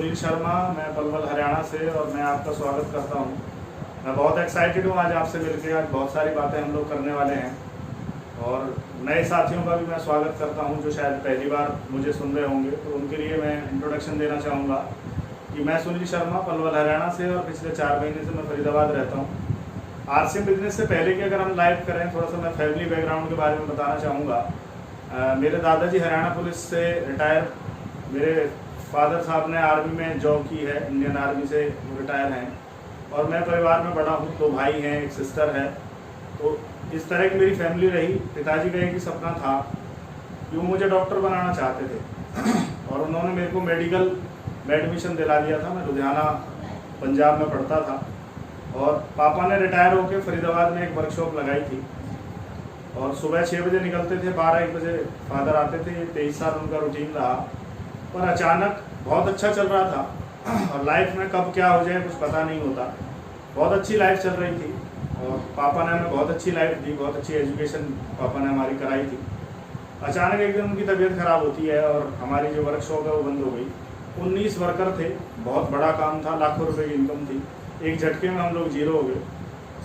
सुनील शर्मा, मैं पलवल हरियाणा से और मैं आपका स्वागत करता हूं। मैं बहुत एक्साइटेड हूं आज आपसे मिलकर। आज बहुत सारी बातें हम लोग करने वाले हैं और नए साथियों का भी मैं स्वागत करता हूं जो शायद पहली बार मुझे सुन रहे होंगे। तो उनके लिए मैं इंट्रोडक्शन देना चाहूँगा कि मैं सुनील शर्मा पलवल हरियाणा से और पिछले 4 महीने से मैं फरीदाबाद रहता हूँ। आरसीएम बिजनेस से पहले कि अगर हम लाइव करें, थोड़ा सा मैं फैमिली बैकग्राउंड के बारे में बताना चाहूँगा। मेरे दादाजी हरियाणा पुलिस से रिटायर, मेरे फादर साहब ने आर्मी में जॉब की है, इंडियन आर्मी से रिटायर हैं और मैं परिवार में बड़ा हूँ। 2 भाई हैं, एक सिस्टर है। तो इस तरह की मेरी फैमिली रही। पिताजी का एक ही सपना था कि वो मुझे डॉक्टर बनाना चाहते थे और उन्होंने मेरे को मेडिकल में एडमिशन दिला दिया था। मैं लुधियाना पंजाब में पढ़ता था और पापा ने रिटायर होकर फरीदाबाद में एक वर्कशॉप लगाई थी और सुबह 6 बजे निकलते थे, 12-1 बजे फादर आते थे। ये 23 साल उनका रूटीन रहा। पर अचानक बहुत अच्छा चल रहा था और लाइफ में कब क्या हो जाए कुछ पता नहीं होता। बहुत अच्छी लाइफ चल रही थी और पापा ने हमें बहुत अच्छी लाइफ दी, बहुत अच्छी एजुकेशन पापा ने हमारी कराई थी। अचानक एक दिन उनकी तबीयत खराब होती है और हमारी जो वर्कशॉप है वो बंद हो गई। 19 वर्कर थे, बहुत बड़ा काम था, लाखों रुपए की इनकम थी। एक झटके में हम लोग जीरो हो गए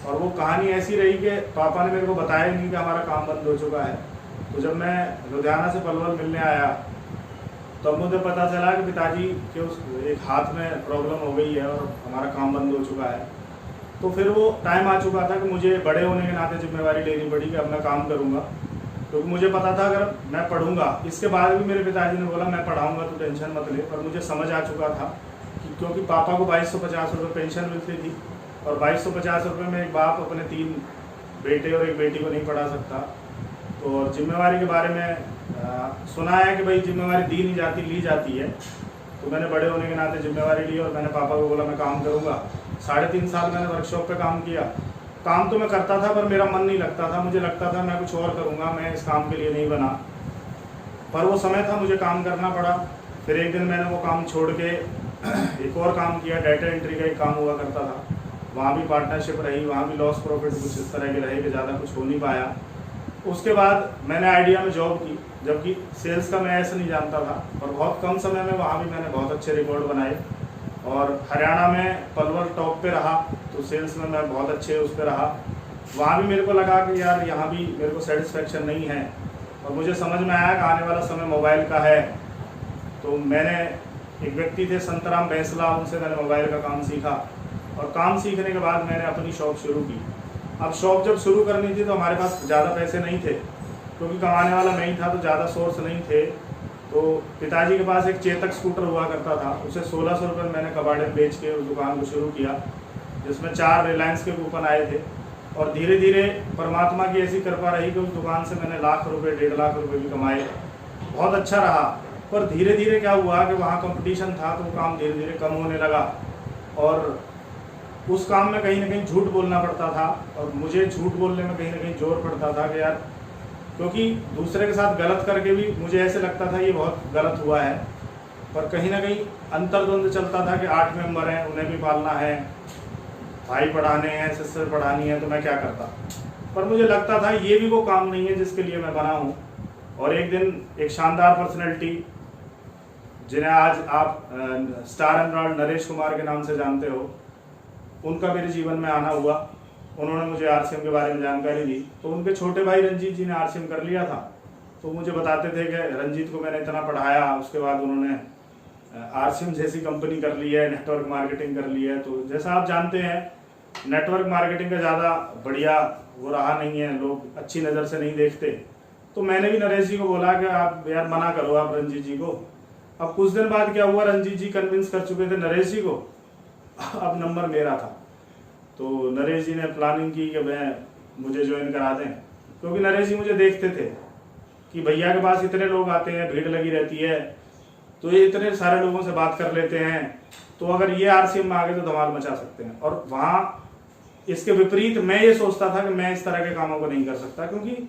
और वो कहानी ऐसी रही कि पापा ने मेरे को बताया नहीं कि हमारा काम बंद हो चुका है। तो जब मैं लुधियाना से पलवल मिलने आया तब मुझे पता चला कि पिताजी के उस एक हाथ में प्रॉब्लम हो गई है और हमारा काम बंद हो चुका है। तो फिर वो टाइम आ चुका था कि मुझे बड़े होने के नाते जिम्मेवारी लेनी पड़ी कि अब मैं काम करूँगा, क्योंकि मुझे पता था अगर मैं पढ़ूंगा, इसके बाद भी मेरे पिताजी ने बोला मैं पढ़ाऊँगा तो टेंशन मत ले। पर मुझे समझ आ चुका था कि क्योंकि पापा को 2250 रुपये पेंशन मिलती थी और 2250 रुपये में एक बाप अपने 3 बेटे और एक बेटी को नहीं पढ़ा सकता। तो जिम्मेवारी के बारे में सुना है कि भाई जिम्मेवारी दी नहीं जाती, ली जाती है। तो मैंने बड़े होने के नाते जिम्मेवारी ली और मैंने पापा को बोला मैं काम करूँगा। 3.5 साल मैंने वर्कशॉप पे काम किया। काम तो मैं करता था पर मेरा मन नहीं लगता था। मुझे लगता था मैं कुछ और करूँगा, मैं इस काम के लिए नहीं बना। पर वो समय था, मुझे काम करना पड़ा। फिर एक दिन मैंने वो काम छोड़ के एक और काम किया। डाटा एंट्री का एक काम हुआ करता था, वहाँ भी पार्टनरशिप रही, वहाँ भी लॉस प्रॉफिट कुछ इस तरह के रहे कि ज़्यादा कुछ हो नहीं पाया। उसके बाद मैंने आइडिया में जॉब की, जबकि सेल्स का मैं ऐसे नहीं जानता था और बहुत कम समय में वहाँ भी मैंने बहुत अच्छे रिकॉर्ड बनाए और हरियाणा में पलवल टॉप पे रहा। तो सेल्स में मैं बहुत अच्छे उस पर रहा। वहाँ भी मेरे को लगा कि यार यहाँ भी मेरे को सेटिस्फेक्शन नहीं है और मुझे समझ में आया कि आने वाला समय मोबाइल का है। तो मैंने एक व्यक्ति थे संतराम बैंसला, उनसे मैंने मोबाइल का काम सीखा और काम सीखने के बाद मैंने अपनी शॉप शुरू की। अब शॉप जब शुरू करनी थी तो हमारे पास ज़्यादा पैसे नहीं थे, क्योंकि कमाने वाला मैं ही था, तो ज़्यादा सोर्स नहीं थे। तो पिताजी के पास एक चेतक स्कूटर हुआ करता था, उसे 1600 रुपये मैंने कबाड़े बेच के उस दुकान को शुरू किया, जिसमें 4 रिलायंस के कूपन आए थे। और धीरे धीरे परमात्मा की ऐसी कृपा रही कि उस दुकान से मैंने लाख रुपये, 1.5 लाख रुपये भी कमाए। बहुत अच्छा रहा। पर धीरे धीरे क्या हुआ कि वहाँ कंपटीशन था तो काम धीरे धीरे कम होने लगा और उस काम में कहीं ना कहीं झूठ बोलना पड़ता था और मुझे झूठ बोलने में कहीं ना कहीं जोर पड़ता था कि यार, क्योंकि दूसरे के साथ गलत करके भी मुझे ऐसे लगता था ये बहुत गलत हुआ है। पर कहीं ना कहीं अंतर्द्वंद चलता था कि 8 मेंबर हैं, उन्हें भी पालना है, भाई पढ़ाने हैं, सिस्टर पढ़ानी है, तो मैं क्या करता। पर मुझे लगता था ये भी वो काम नहीं है जिसके लिए मैं बना हूँ। और एक दिन एक शानदार पर्सनैलिटी, जिन्हें आज आप स्टार एमराल्ड नरेश कुमार के नाम से जानते हो, उनका मेरे जीवन में आना हुआ। उन्होंने मुझे आरसीएम के बारे में जानकारी दी। तो उनके छोटे भाई रंजीत जी ने आरसीएम कर लिया था। तो मुझे बताते थे कि रंजीत को मैंने इतना पढ़ाया, उसके बाद उन्होंने आरसीएम जैसी कंपनी कर ली है, नेटवर्क मार्केटिंग कर ली है। तो जैसा आप जानते हैं नेटवर्क मार्केटिंग का ज़्यादा बढ़िया वो रहा नहीं है, लोग अच्छी नज़र से नहीं देखते। तो मैंने भी नरेश जी को बोला कि आप यार मना करो आप रंजीत जी को। अब कुछ दिन बाद क्या हुआ, रंजीत जी कन्विंस कर चुके थे नरेश जी को, अब नंबर मेरा था। तो नरेश जी ने प्लानिंग की कि मुझे ज्वाइन करा दें, क्योंकि नरेश जी मुझे देखते थे कि भैया के पास इतने लोग आते हैं, भीड़ लगी रहती है, तो ये इतने सारे लोगों से बात कर लेते हैं, तो अगर ये आरसीएम में आ गए तो धमाल मचा सकते हैं। और वहाँ इसके विपरीत मैं ये सोचता था कि मैं इस तरह के कामों को नहीं कर सकता, क्योंकि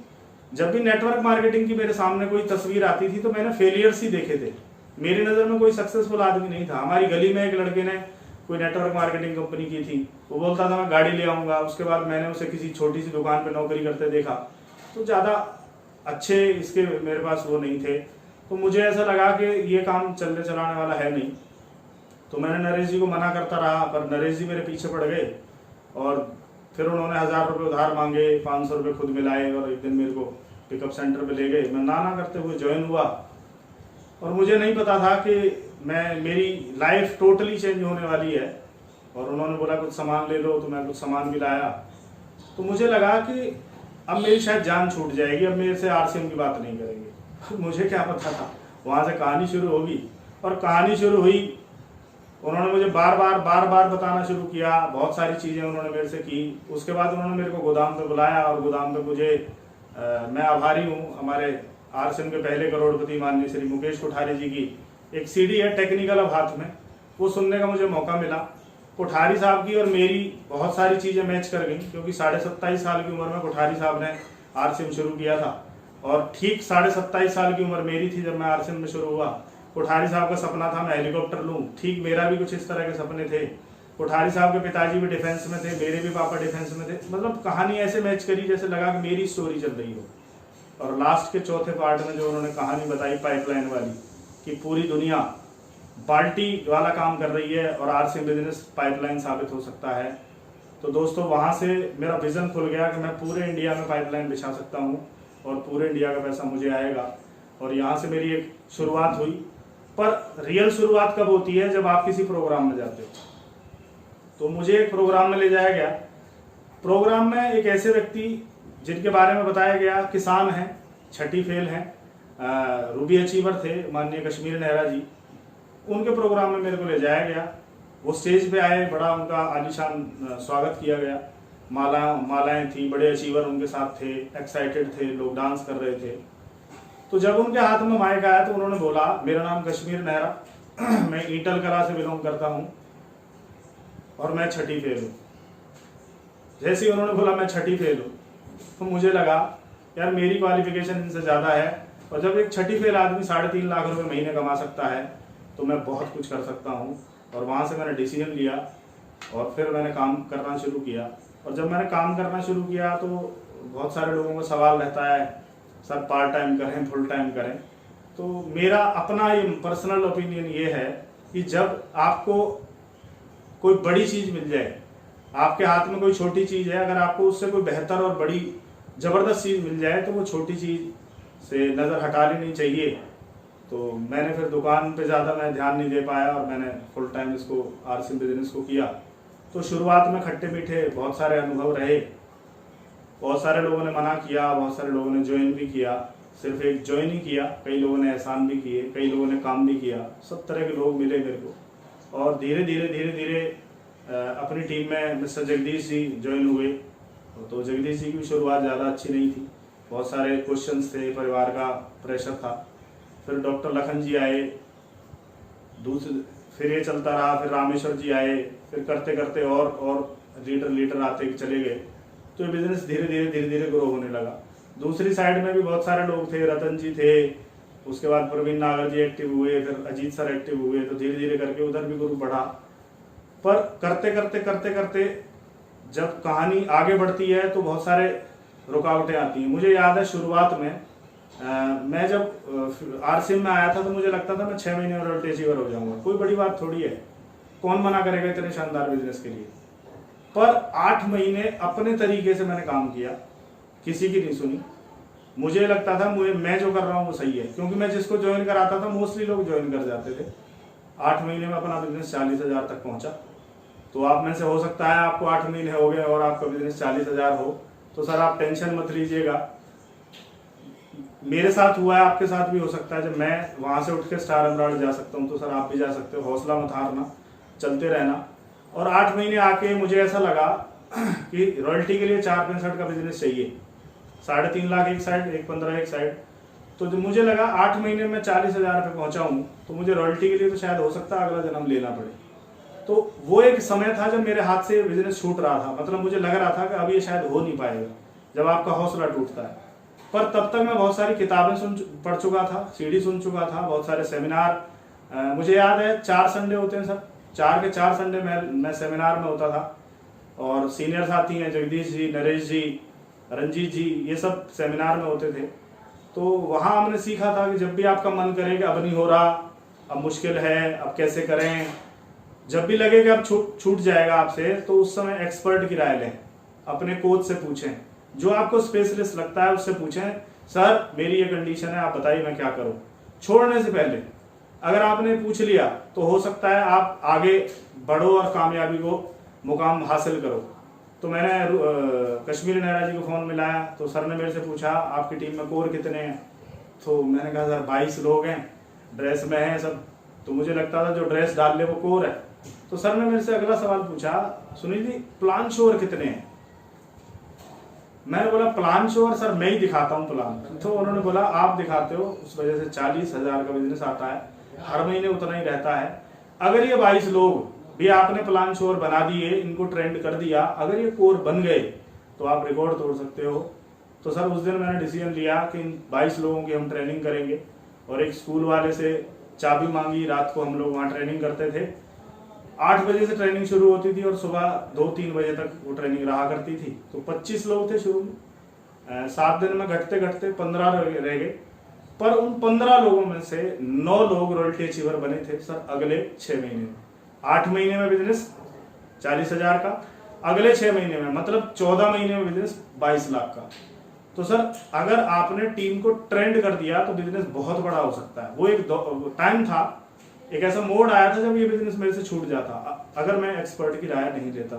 जब भी नेटवर्क मार्केटिंग की मेरे सामने कोई तस्वीर आती थी तो मैंने फेलियर्स ही देखे थे। मेरी नज़र में कोई सक्सेसफुल आदमी नहीं था। हमारी गली में एक लड़के ने कोई नेटवर्क मार्केटिंग कंपनी की थी, वो बोलता था मैं गाड़ी ले आऊँगा। उसके बाद मैंने उसे किसी छोटी सी दुकान पे नौकरी करते देखा, तो ज़्यादा अच्छे इसके मेरे पास वो नहीं थे। तो मुझे ऐसा लगा कि ये काम चलने चलाने वाला है नहीं। तो मैंने नरेश जी को मना करता रहा, पर नरेश जी मेरे पीछे पड़ गए और फिर उन्होंने 1000 रुपये उधार मांगे, 500 रुपये खुद मिलाए और एक दिन मेरे को पिकअप सेंटर पे ले गए। मैं ना करते हुए ज्वाइन हुआ और मुझे नहीं पता था कि मेरी लाइफ टोटली चेंज होने वाली है। और उन्होंने बोला कुछ सामान ले लो, तो मैं कुछ सामान भी लाया। तो मुझे लगा कि अब मेरी शायद जान छूट जाएगी, अब मेरे से आरसीएम की बात नहीं करेंगे। मुझे क्या पता था, वहाँ से कहानी शुरू होगी। और कहानी शुरू हुई, उन्होंने मुझे बार बार बताना शुरू किया, बहुत सारी चीज़ें उन्होंने मेरे से की। उसके बाद उन्होंने मेरे को गोदाम पे बुलाया और गोदाम पे मुझे मैं आभारी हूँ हमारे आरसीएम के पहले करोड़पति माननीय श्री मुकेश कोठारी जी की एक सीडी है टेक्निकल अब हाथ में, वो सुनने का मुझे मौका मिला। कोठारी साहब की और मेरी बहुत सारी चीज़ें मैच कर गई, क्योंकि 27.5 साल की उम्र में कोठारी साहब ने आरसीएम शुरू किया था और ठीक 27.5 साल की उम्र मेरी थी जब मैं आरसीएम में शुरू हुआ। कोठारी साहब का सपना था मैं हेलीकॉप्टर लूँ, ठीक मेरा भी कुछ इस तरह के सपने थे। कोठारी साहब के पिताजी भी डिफेंस में थे, मेरे भी पापा डिफेंस में थे। मतलब कहानी ऐसे मैच करी जैसे लगा कि मेरी स्टोरी चल रही हो। और लास्ट के चौथे पार्ट में जो उन्होंने कहानी बताई पाइपलाइन वाली, कि पूरी दुनिया बाल्टी वाला काम कर रही है और आरसीएम बिजनेस पाइपलाइन साबित हो सकता है। तो दोस्तों वहाँ से मेरा विजन खुल गया कि मैं पूरे इंडिया में पाइपलाइन बिछा सकता हूँ और पूरे इंडिया का पैसा मुझे आएगा। और यहाँ से मेरी एक शुरुआत हुई। पर रियल शुरुआत कब होती है, जब आप किसी प्रोग्राम में जाते हो। तो मुझे एक प्रोग्राम में ले जाया गया। प्रोग्राम में एक ऐसे व्यक्ति जिनके बारे में बताया गया, किसान हैं, छठी फेल हैं, रूबी अचीवर थे माननीय कश्मीर नेहरा जी, उनके प्रोग्राम में मेरे को ले जाया गया। वो स्टेज पे आए, बड़ा उनका आलीशान स्वागत किया गया, मालाएं थी, बड़े अचीवर उनके साथ थे, एक्साइटेड थे, लोग डांस कर रहे थे। तो जब उनके हाथ में माइक आया तो उन्होंने बोला, मेरा नाम कश्मीर नेहरा, मैं ईटल कला से बिलोंग करता हूँ और मैं छठी फेल हूँ। जैसे ही उन्होंने बोला मैं छठी फेल हूँ, तो मुझे लगा यार मेरी क्वालिफिकेशन इनसे ज़्यादा है। और जब एक छठी फेल आदमी 3.5 लाख रुपए महीने कमा सकता है तो मैं बहुत कुछ कर सकता हूँ। और वहाँ से मैंने डिसीजन लिया और फिर मैंने काम करना शुरू किया। और जब मैंने काम करना शुरू किया तो बहुत सारे लोगों का सवाल रहता है, सर पार्ट टाइम करें फुल टाइम करें। तो मेरा अपना ये पर्सनल ओपिनियन ये है कि जब आपको कोई बड़ी चीज़ मिल जाए, आपके हाथ में कोई छोटी चीज़ है, अगर आपको उससे कोई बेहतर और बड़ी ज़बरदस्त चीज़ मिल जाए तो वो छोटी चीज़ से नज़र हटा लेनी चाहिए। तो मैंने फिर दुकान पे ज़्यादा मैं ध्यान नहीं दे पाया और मैंने फुल टाइम इसको आरसीएम बिजनेस को किया। तो शुरुआत में खट्टे मीठे बहुत सारे अनुभव रहे, बहुत सारे लोगों ने मना किया, बहुत सारे लोगों ने ज्वाइन भी किया। सिर्फ एक ज्वाइन ही किया, कई लोगों ने एहसान भी किए, कई लोगों ने काम भी किया, सब तरह के लोग मिले मेरे को। और धीरे धीरे अपनी टीम में मिस्टर जगदीश जी ज्वाइन हुए। तो जगदीश जी की शुरुआत ज़्यादा अच्छी नहीं थी, बहुत सारे क्वेश्चंस थे, परिवार का प्रेशर था। फिर डॉक्टर लखन जी आए, फिर ये चलता रहा, फिर रामेश्वर जी आए, फिर करते करते और लीडर आते चले गए। तो ये बिजनेस धीरे धीरे ग्रो होने लगा। दूसरी साइड में भी बहुत सारे लोग थे, रतन जी थे, उसके बाद प्रवीण नागर जी एक्टिव हुए, फिर अजीत सर एक्टिव हुए। तो धीरे धीरे करके उधर भी ग्रुप बढ़ा। पर करते करते जब कहानी आगे बढ़ती है तो बहुत सारे रुकावटें आती हैं। मुझे याद है शुरुआत में मैं जब आरसीएम में आया था तो मुझे लगता था मैं 6 महीने में रॉयल्टी अचीवर हो जाऊंगा, कोई बड़ी बात थोड़ी है, कौन मना करेगा इतने शानदार बिजनेस के लिए। पर 8 महीने अपने तरीके से मैंने काम किया, किसी की नहीं सुनी। मुझे लगता था मैं जो कर रहा हूँ वो सही है, क्योंकि मैं जिसको ज्वाइन कराता था मोस्टली लोग ज्वाइन कर जाते थे। 8 महीने में अपना बिजनेस 40,000 तक पहुंचा। तो आप में से हो सकता है आपको 8 महीने हो गए और आपका बिजनेस 40,000 हो, तो सर आप टेंशन मत लीजिएगा, मेरे साथ हुआ है, आपके साथ भी हो सकता है। जब मैं वहाँ से उठ के स्टार एमराल्ड जा सकता हूँ तो सर आप भी जा सकते हो। हौसला मत हारना, चलते रहना। और 8 महीने आके मुझे ऐसा लगा कि रॉयल्टी के लिए 4.65 का बिजनेस चाहिए, 3.5 लाख एक साइड, 1.15 एक साइड। तो जब मुझे लगा 8 महीने में 40,000 पे पहुंचा हूँ तो मुझे रॉयल्टी के लिए तो शायद हो सकता है अगला जन्म लेना पड़े। तो वो एक समय था जब मेरे हाथ से बिजनेस छूट रहा था, मतलब मुझे लग रहा था कि अब ये शायद हो नहीं पाएगा, जब आपका हौसला टूटता है। पर तब तक मैं बहुत सारी किताबें पढ़ चुका था, सीडी सुन चुका था, बहुत सारे सेमिनार। मुझे याद है 4 संडे होते हैं सर, 4 के 4 संडे मैं सेमिनार में होता था। और सीनियर साथी हैं जगदीश जी, नरेश जी, रंजीत जी, ये सब सेमिनार में होते थे। तो वहाँ हमने सीखा था कि जब भी आपका मन करे कि अब नहीं हो रहा, अब मुश्किल है, अब कैसे करें, जब भी लगे कि अब छूट जाएगा आपसे, तो उस समय एक्सपर्ट की राय लें, अपने कोच से पूछें, जो आपको स्पेशलिस्ट लगता है उससे पूछें, सर मेरी ये कंडीशन है, आप बताइए मैं क्या करूं। छोड़ने से पहले अगर आपने पूछ लिया तो हो सकता है आप आगे बढ़ो और कामयाबी को मुकाम हासिल करो। तो मैंने कश्मीरी नेहरा जी को फ़ोन मिलाया, तो सर ने मेरे से पूछा आपकी टीम में कोर कितने हैं। तो मैंने कहा सर 22 लोग हैं, ड्रेस में हैं सब। तो मुझे लगता था जो ड्रेस डाल ले वो कोर है। तो सर ने मेरे से अगला सवाल पूछा, सुनील जी प्लान शोर कितने हैं। मैंने बोला प्लान शोर सर मैं ही दिखाता हूँ प्लान। तो उन्होंने बोला आप दिखाते हो, उस वजह से 40,000 का बिजनेस आता है, हर महीने उतना ही रहता है। अगर ये 22 लोग भी आपने प्लान शोर बना दिए, इनको ट्रेंड कर दिया, अगर ये कोर बन गए तो आप रिकॉर्ड तोड़ सकते हो। तो सर उस दिन मैंने डिसीजन लिया कि इन 22 लोगों की हम ट्रेनिंग करेंगे, और एक स्कूल वाले से चाबी मांगी। रात को हम लोग वहाँ ट्रेनिंग करते थे, 8 बजे से ट्रेनिंग शुरू होती थी और सुबह 2-3 बजे तक वो ट्रेनिंग रहा करती थी। तो 25 लोग थे शुरू में, 7 दिन में घटते घटते 15 रह गए। पर उन 15 लोगों में से 9 लोग रॉयल्टी अचीवर बने थे सर अगले 6 महीने में। 8 महीने में बिजनेस 40,000 का, अगले 6 महीने में मतलब 14 महीने में बिजनेस 22 लाख का। तो सर अगर आपने टीम को ट्रेंड कर दिया तो बिजनेस बहुत बड़ा हो सकता है। वो एक टाइम था, एक ऐसा मोड आया था जब ये बिजनेस मेरे से छूट जाता अगर मैं एक्सपर्ट की राय नहीं लेता।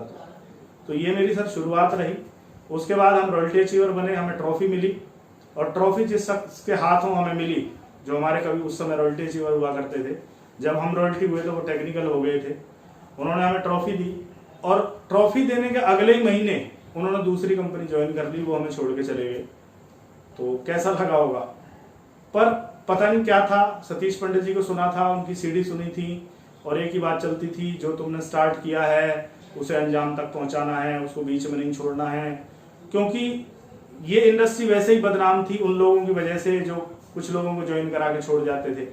तो ये मेरी सर शुरुआत रही। उसके बाद हम रॉयल्टी अचीवर बने, हमें ट्रॉफी मिली, और ट्रॉफी जिस शख्स के हाथों हमें मिली, जो हमारे कभी उस समय रॉयल्टी अचीवर हुआ करते थे, जब हम रॉयल्टी हुए तो वो टेक्निकल हो गए थे, उन्होंने हमें ट्रॉफी दी। और ट्रॉफी देने के अगले ही महीने उन्होंने दूसरी कंपनी ज्वाइन कर ली, वो हमें छोड़ के चले गए। तो कैसा लगा होगा, पर पता नहीं क्या था। सतीश पंडित जी को सुना था, उनकी सीडी सुनी थी, और एक ही बात चलती थी, जो तुमने स्टार्ट किया है उसे अंजाम तक पहुंचाना है, उसको बीच में नहीं छोड़ना है। क्योंकि ये इंडस्ट्री वैसे ही बदनाम थी उन लोगों की वजह से जो कुछ लोगों को ज्वाइन करा के छोड़ जाते थे।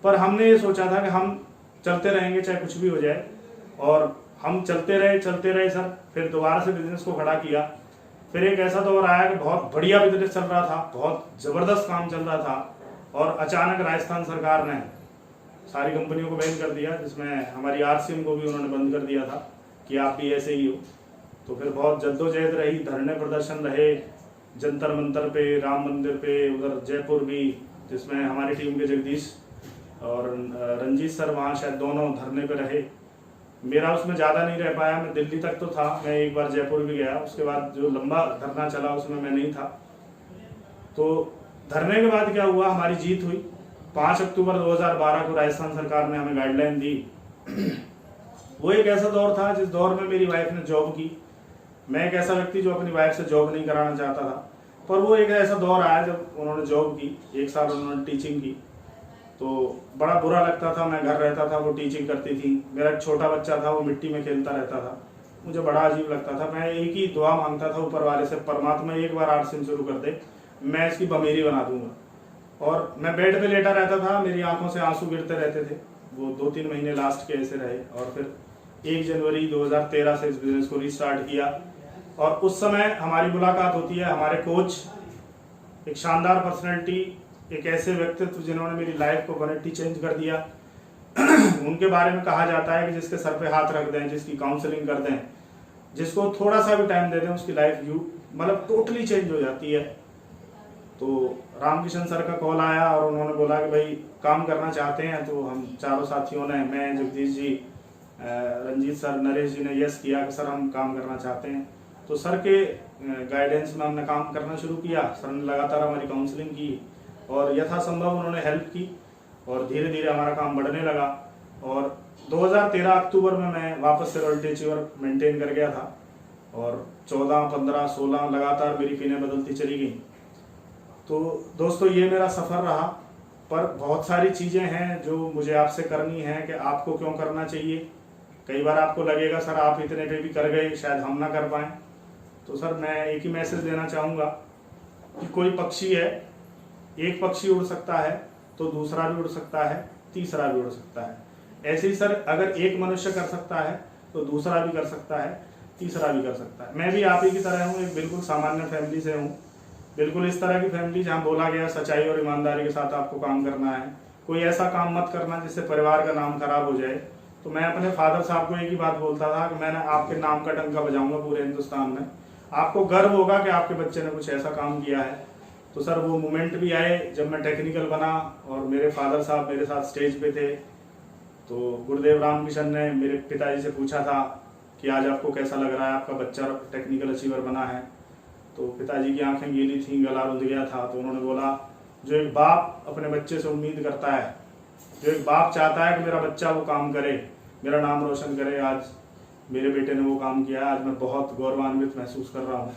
पर हमने ये सोचा था कि हम चलते रहेंगे चाहे कुछ भी हो जाए, और हम चलते रहे सर। फिर दोबारा से बिजनेस को खड़ा किया। फिर एक ऐसा दौर आया कि बहुत बढ़िया बिजनेस चल रहा था, बहुत जबरदस्त काम चल रहा था, और अचानक राजस्थान सरकार ने सारी कंपनियों को बैन कर दिया, जिसमें हमारी आरसीएम को भी उन्होंने बंद कर दिया था कि आप भी ऐसे ही हो। तो फिर बहुत जद्दोजहद रही, धरने प्रदर्शन रहे, जंतर मंतर पे, राम मंदिर पे, उधर जयपुर भी, जिसमें हमारी टीम के जगदीश और रंजीत सर वहाँ शायद दोनों धरने पे रहे। मेरा उसमें ज़्यादा नहीं रह पाया, मैं दिल्ली तक तो था, मैं एक बार जयपुर भी गया। उसके बाद जो लंबा धरना चला उसमें मैं नहीं था। तो धरने के बाद क्या हुआ, हमारी जीत हुई। 5 अक्टूबर 2012 को राजस्थान सरकार ने हमें गाइडलाइन दी। वो एक ऐसा दौर था जिस दौर में मेरी वाइफ ने जॉब की। मैं एक ऐसा व्यक्ति जो अपनी वाइफ से जॉब नहीं कराना चाहता था, पर वो एक ऐसा दौर आया जब उन्होंने जॉब की, 1 साल उन्होंने टीचिंग की। तो बड़ा बुरा लगता था, मैं घर रहता था, वो टीचिंग करती थी, मेरा एक छोटा बच्चा था वो मिट्टी में खेलता रहता था, मुझे बड़ा अजीब लगता था। मैं एक ही दुआ मांगता था ऊपर वाले से, परमात्मा एक बार आरसीएम शुरू कर दे, मैं इसकी बमेरी बना दूंगा। और मैं बेड पे लेटा रहता था, मेरी आंखों से आंसू गिरते रहते थे। वो 2-3 महीने लास्ट के ऐसे रहे, और फिर 1 जनवरी 2013 से इस बिजनेस को रीस्टार्ट किया। और उस समय हमारी मुलाकात होती है हमारे कोच, एक शानदार पर्सनैलिटी, एक ऐसे व्यक्तित्व जिन्होंने मेरी लाइफ को कनेक्टी चेंज कर दिया। उनके बारे में कहा जाता है कि जिसके सर पे हाथ रख दें, जिसकी काउंसलिंग कर दें, जिसको थोड़ा सा भी टाइम दे दें, उसकी लाइफ मतलब टोटली चेंज हो जाती है। तो रामकिशन सर का कॉल आया और उन्होंने बोला कि भाई काम करना चाहते हैं। तो हम चारों साथियों ने, मैं, जगदीश जी, रंजीत सर, नरेश जी ने यस किया कि सर हम काम करना चाहते हैं। तो सर के गाइडेंस में हमने काम करना शुरू किया। सर ने लगातार हमारी काउंसलिंग की और यथासंभव उन्होंने हेल्प की, और धीरे धीरे हमारा काम बढ़ने लगा। और 2013 अक्टूबर में मैं वापस से रॉयल्टी अचीवर मेंटेन कर गया था, और 14, 15, 16 लगातार मेरी पिनें बदलती चली गई। तो दोस्तों ये मेरा सफ़र रहा, पर बहुत सारी चीज़ें हैं जो मुझे आपसे करनी है कि आपको क्यों करना चाहिए। कई बार आपको लगेगा सर आप इतने पे भी कर गए, शायद हम ना कर पाएँ। तो सर मैं एक ही मैसेज देना चाहूँगा कि कोई पक्षी है, एक पक्षी उड़ सकता है तो दूसरा भी उड़ सकता है, तीसरा भी उड़ सकता है। ऐसे ही सर अगर एक मनुष्य कर सकता है तो दूसरा भी कर सकता है, तीसरा भी कर सकता है। मैं भी आप ही की तरह हूँ, एक बिल्कुल सामान्य फैमिली से हूँ, बिल्कुल इस तरह की फैमिली जहाँ बोला गया सच्चाई और ईमानदारी के साथ आपको काम करना है। कोई ऐसा काम मत करना जिससे परिवार का नाम खराब हो जाए। तो मैं अपने फादर साहब को एक ही बात बोलता था कि मैंने आपके नाम का डंका बजाऊंगा पूरे हिंदुस्तान में, आपको गर्व होगा कि आपके बच्चे ने कुछ ऐसा काम किया है। तो सर वो मोमेंट भी आए जब मैं टेक्निकल बना और मेरे फादर साहब मेरे साथ स्टेज पे थे, तो गुरुदेव रामकिशन ने मेरे पिताजी से पूछा था कि आज आपको कैसा लग रहा है, आपका बच्चा टेक्निकल अचीवर बना है। तो पिताजी की आंखें गीली थी, गला रुंध गया था। तो उन्होंने बोला, जो एक बाप अपने बच्चे से उम्मीद करता है, जो एक बाप चाहता है कि मेरा बच्चा वो काम करे, मेरा नाम रोशन करे, आज मेरे बेटे ने वो काम किया है, आज मैं बहुत गौरवान्वित महसूस कर रहा हूँ।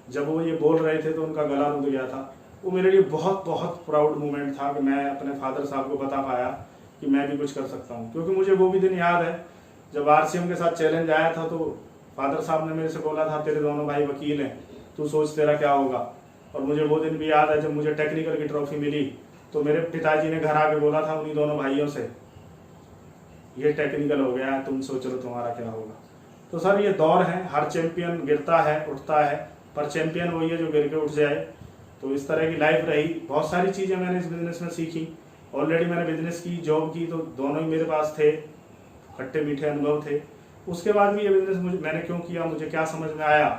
जब वो ये बोल रहे थे तो उनका गला रुंध गया था। वो मेरे लिए बहुत बहुत प्राउड मोमेंट था कि मैं अपने फादर साहब को बता पाया कि मैं भी कुछ कर सकता हूँ। क्योंकि मुझे वो भी दिन याद है जब RCM के साथ चैलेंज आया था, तो फादर साहब ने मेरे से बोला था, तेरे दोनों भाई वकील हैं, तू सोच तेरा क्या होगा। और मुझे वो दिन भी याद है जब मुझे टेक्निकल की ट्रॉफी मिली, तो मेरे पिताजी ने घर आके बोला था उन्हीं दोनों भाइयों से, ये टेक्निकल हो गया है, तुम सोच लो तुम्हारा क्या होगा। तो सर ये दौर है, हर चैंपियन गिरता है उठता है, पर चैंपियन वही है जो गिर के उठ जाए। तो इस तरह की लाइफ रही। बहुत सारी चीज़ें मैंने इस बिज़नेस में सीखी। ऑलरेडी मैंने बिजनेस की, जॉब की, तो दोनों ही मेरे पास थे, खट्टे मीठे अनुभव थे। उसके बाद भी ये बिज़नेस मैंने क्यों किया, मुझे क्या समझ में आया,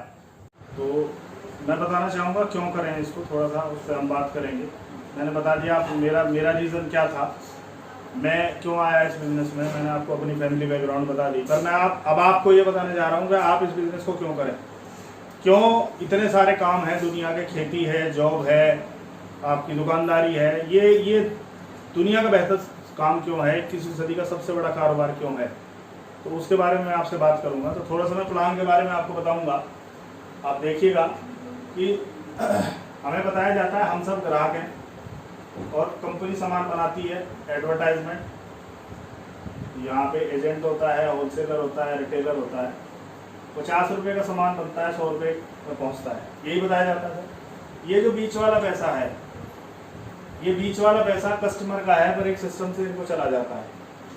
तो मैं बताना चाहूँगा क्यों करें इसको, थोड़ा सा उस पर हम बात करेंगे। मैंने बता दिया आप मेरा रीज़न क्या था, मैं क्यों आया इस बिज़नेस में, मैंने आपको अपनी फैमिली बैकग्राउंड बता दी। पर मैं अब आपको ये बताने जा रहा हूँ कि आप इस बिज़नेस को क्यों करें। क्यों इतने सारे काम हैं दुनिया के, खेती है, जॉब है, आपकी दुकानदारी है, ये दुनिया का बेहतर काम क्यों है, 21वीं सदी का सबसे बड़ा कारोबार क्यों है, तो उसके बारे में आपसे बात करूंगा। तो थोड़ा सा मैं प्लान के बारे में आपको बताऊंगा। आप देखिएगा कि हमें बताया जाता है हम सब ग्राहक हैं और कंपनी सामान बनाती है, एडवर्टाइजमेंट, यहाँ पे एजेंट होता है, होलसेलर होता है, रिटेलर होता है। 50 रुपये का सामान बनता है, 100 रुपये में पहुँचता है, यही बताया जाता है। ये जो बीच वाला पैसा है, ये बीच वाला पैसा कस्टमर का है, पर एक सिस्टम से इनको चला जाता है।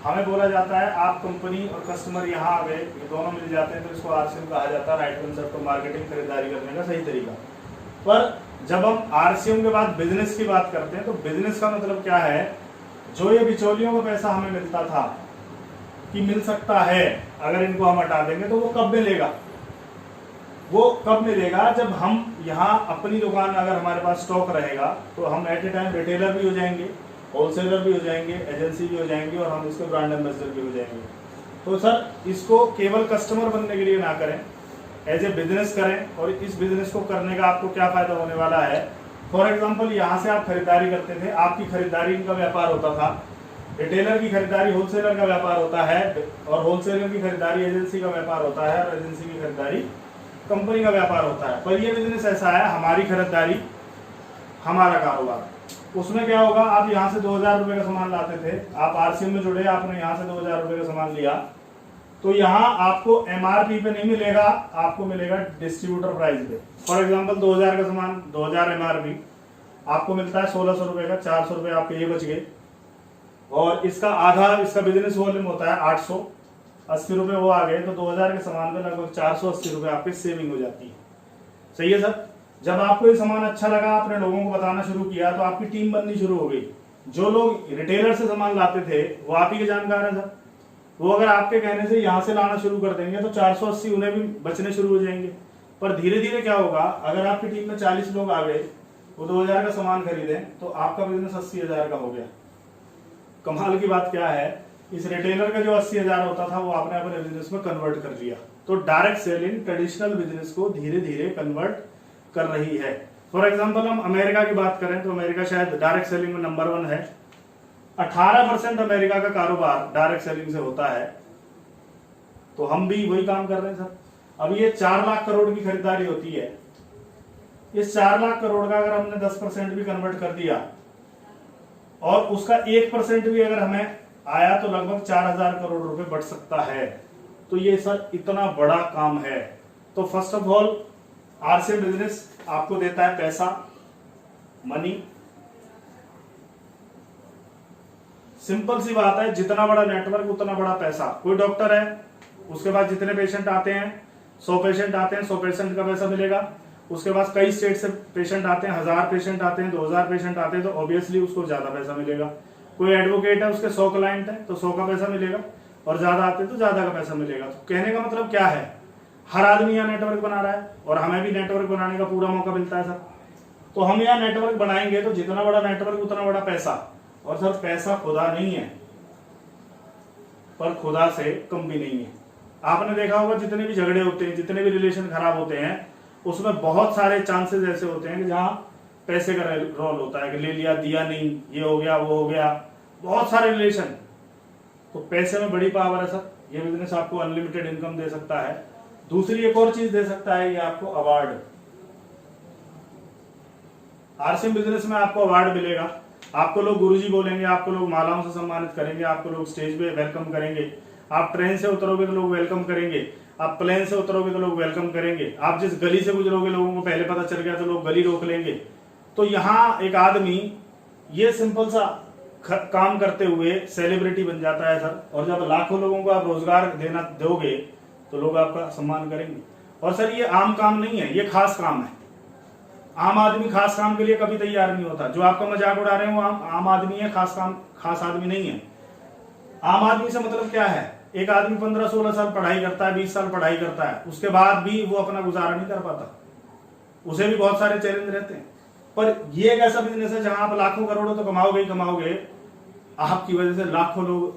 हमें बोला जाता है आप कंपनी और कस्टमर यहाँ आ गए, ये दोनों मिल जाते हैं, तो इसको RCM कहा जाता है, राइट कंसेप्ट ऑफ मार्केटिंग, खरीदारी करने का सही तरीका। पर जब हम RCM के बाद बिजनेस की बात करते हैं, तो बिजनेस का मतलब क्या है, जो ये बिचौलियों का पैसा हमें मिलता था कि मिल सकता है, अगर इनको हम हटा देंगे तो वो कब मिलेगा, वो कब मिलेगा, जब हम यहाँ अपनी दुकान, अगर हमारे पास स्टॉक रहेगा तो हम एट ए टाइम रिटेलर भी हो जाएंगे, होलसेलर भी हो जाएंगे, एजेंसी भी हो जाएंगे, और हम इसके ब्रांड एम्बेसडर भी हो जाएंगे। तो सर इसको केवल कस्टमर बनने के लिए ना करें, एज ए बिजनेस करें। और इस बिजनेस को करने का आपको क्या फायदा होने वाला है। फॉर एग्जाम्पल, यहाँ से आप खरीदारी करते थे, आपकी खरीदारी का व्यापार होता था, रिटेलर की खरीदारी होलसेलर का व्यापार होता है, और होलसेलर की खरीदारी एजेंसी का व्यापार होता है, और एजेंसी की खरीदारी कंपनी का व्यापार होता है। पर ये बिजनेस ऐसा है, हमारी खरीदारी हमारा कारोबार। उसमें क्या होगा, आप यहाँ से 2000 रुपये का सामान लाते थे, आप RCM में जुड़े, आपने यहाँ से 2000 रुपये का सामान लिया, तो यहाँ आपको MRP पे नहीं मिलेगा, आपको मिलेगा डिस्ट्रीब्यूटर प्राइस पे। फॉर एग्जांपल 2000 का सामान 2000 MRP आपको मिलता है 1600 रुपये का, 400 रुपये आपके ये बच गए। और इसका आधा, इसका बिजनेस वॉल्यूम होता है 880 रुपये, वो आ गए, तो 2000 के सामान में लगभग 480 रुपये आपकी सेविंग हो जाती है। सही है सर। जब आपको ये सामान अच्छा लगा, आपने लोगों को बताना शुरू किया, तो आपकी टीम बननी शुरू हो गई। जो लोग रिटेलर से सामान लाते थे वो आप ही के जानकार हैं सर, वो अगर आपके कहने से यहाँ से लाना शुरू कर देंगे तो 480 उन्हें भी बचने शुरू हो जाएंगे। पर धीरे धीरे क्या होगा, अगर आपकी टीम में 40 लोग आ गए, वो 2000 का सामान खरीदें, तो आपका बिजनेस 80,000 का हो गया। कमाल की बात क्या है, इस रिटेलर का जो 80,000 होता था वो आपने अपने बिजनेस में कन्वर्ट कर लिया। तो डायरेक्ट सेलिंग ट्रेडिशनल बिजनेस को धीरे धीरे कन्वर्ट कर रही है। फॉर एग्जांपल हम अमेरिका की बात करें तो अमेरिका शायद डायरेक्ट सेलिंग में नंबर 1 है। 18% अमेरिका का कारोबार डायरेक्ट सेलिंग से होता है, तो हम भी वही काम कर रहे हैं सर। अब ये 4 लाख करोड़ की खरीदारी होती है, इस 4 लाख करोड़ का अगर हमने 10% भी कन्वर्ट कर दिया और उसका 1% भी अगर हमें आया, तो लगभग 4000 करोड़ रुपए बढ़ सकता है। तो ये सर इतना बड़ा काम है। तो first of all RCM business आपको देता है पैसा, मनी। सिंपल सी बात है, जितना बड़ा नेटवर्क उतना बड़ा पैसा। कोई डॉक्टर है, उसके पास जितने पेशेंट आते हैं, 100 पेशेंट आते हैं, 100 पेशेंट का पैसा मिलेगा। उसके पास कई स्टेट से पेशेंट आते हैं, 1000 पेशेंट आते हैं, 2000 पेशेंट आते हैं, तो ऑब्वियसली उसको ज्यादा पैसा मिलेगा। कोई एडवोकेट है, उसके 100 क्लाइंट है, तो 100 का पैसा मिलेगा। और ज्यादा आते तो ज्यादा का पैसा मिलेगा। तो कहने का मतलब क्या है, हर आदमी यहाँ नेटवर्क बना रहा है और हमें भी नेटवर्क बनाने का पूरा मौका मिलता है सर। तो हम यहाँ नेटवर्क बनाएंगे तो जितना बड़ा नेटवर्क उतना बड़ा पैसा। और सर पैसा खुदा नहीं है, पर खुदा से कम भी नहीं है। आपने देखा होगा जितने भी झगड़े होते हैं, जितने भी रिलेशन खराब होते हैं, उसमें बहुत सारे चांसेस ऐसे होते हैं कि जहाँ पैसे का रोल होता है कि ले लिया, दिया नहीं, ये हो गया, वो हो गया, बहुत सारे रिलेशन। तो पैसे में बड़ी पावर है सर। ये बिजनेस आपको अनलिमिटेड इनकम दे सकता है। दूसरी एक और चीज दे सकता है, ये आपको अवार्ड। आरसीएम बिजनेस में आपको अवार्ड मिलेगा। आपको लोग गुरुजी बोलेंगे, आपको लोग मालाओं से सम्मानित करेंगे, आपको लोग स्टेज पे वेलकम करेंगे। आप ट्रेन से उतरोगे तो लोग वेलकम करेंगे, आप प्लेन से उतरोगे तो लोग वेलकम करेंगे, आप जिस गली से गुजरोगे लोगों को पहले पता चल गया तो लोग गली रोक लेंगे। तो यहाँ एक आदमी ये सिंपल सा काम करते हुए सेलिब्रिटी बन जाता है सर। और जब लाखों लोगों को आप रोजगार देना दोगे तो लोग आपका सम्मान करेंगे। और सर ये आम काम नहीं है, ये खास काम है। आम आदमी खास काम के लिए कभी तैयार नहीं होता। जो आपका मजाक उड़ा रहे हैं वो आम आदमी है, खास आदमी नहीं है। आम आदमी से मतलब क्या है, एक आदमी 15-16 साल पढ़ाई करता है, 20 साल पढ़ाई करता है, उसके बाद भी वो अपना गुजारा नहीं कर पाता, उसे भी बहुत सारे चैलेंज रहते हैं। पर ये एक ऐसा बिजनेस है जहां आप लाखों करोड़ों तो कमाओगे ही कमाओगे, आपकी वजह से लाखों लोग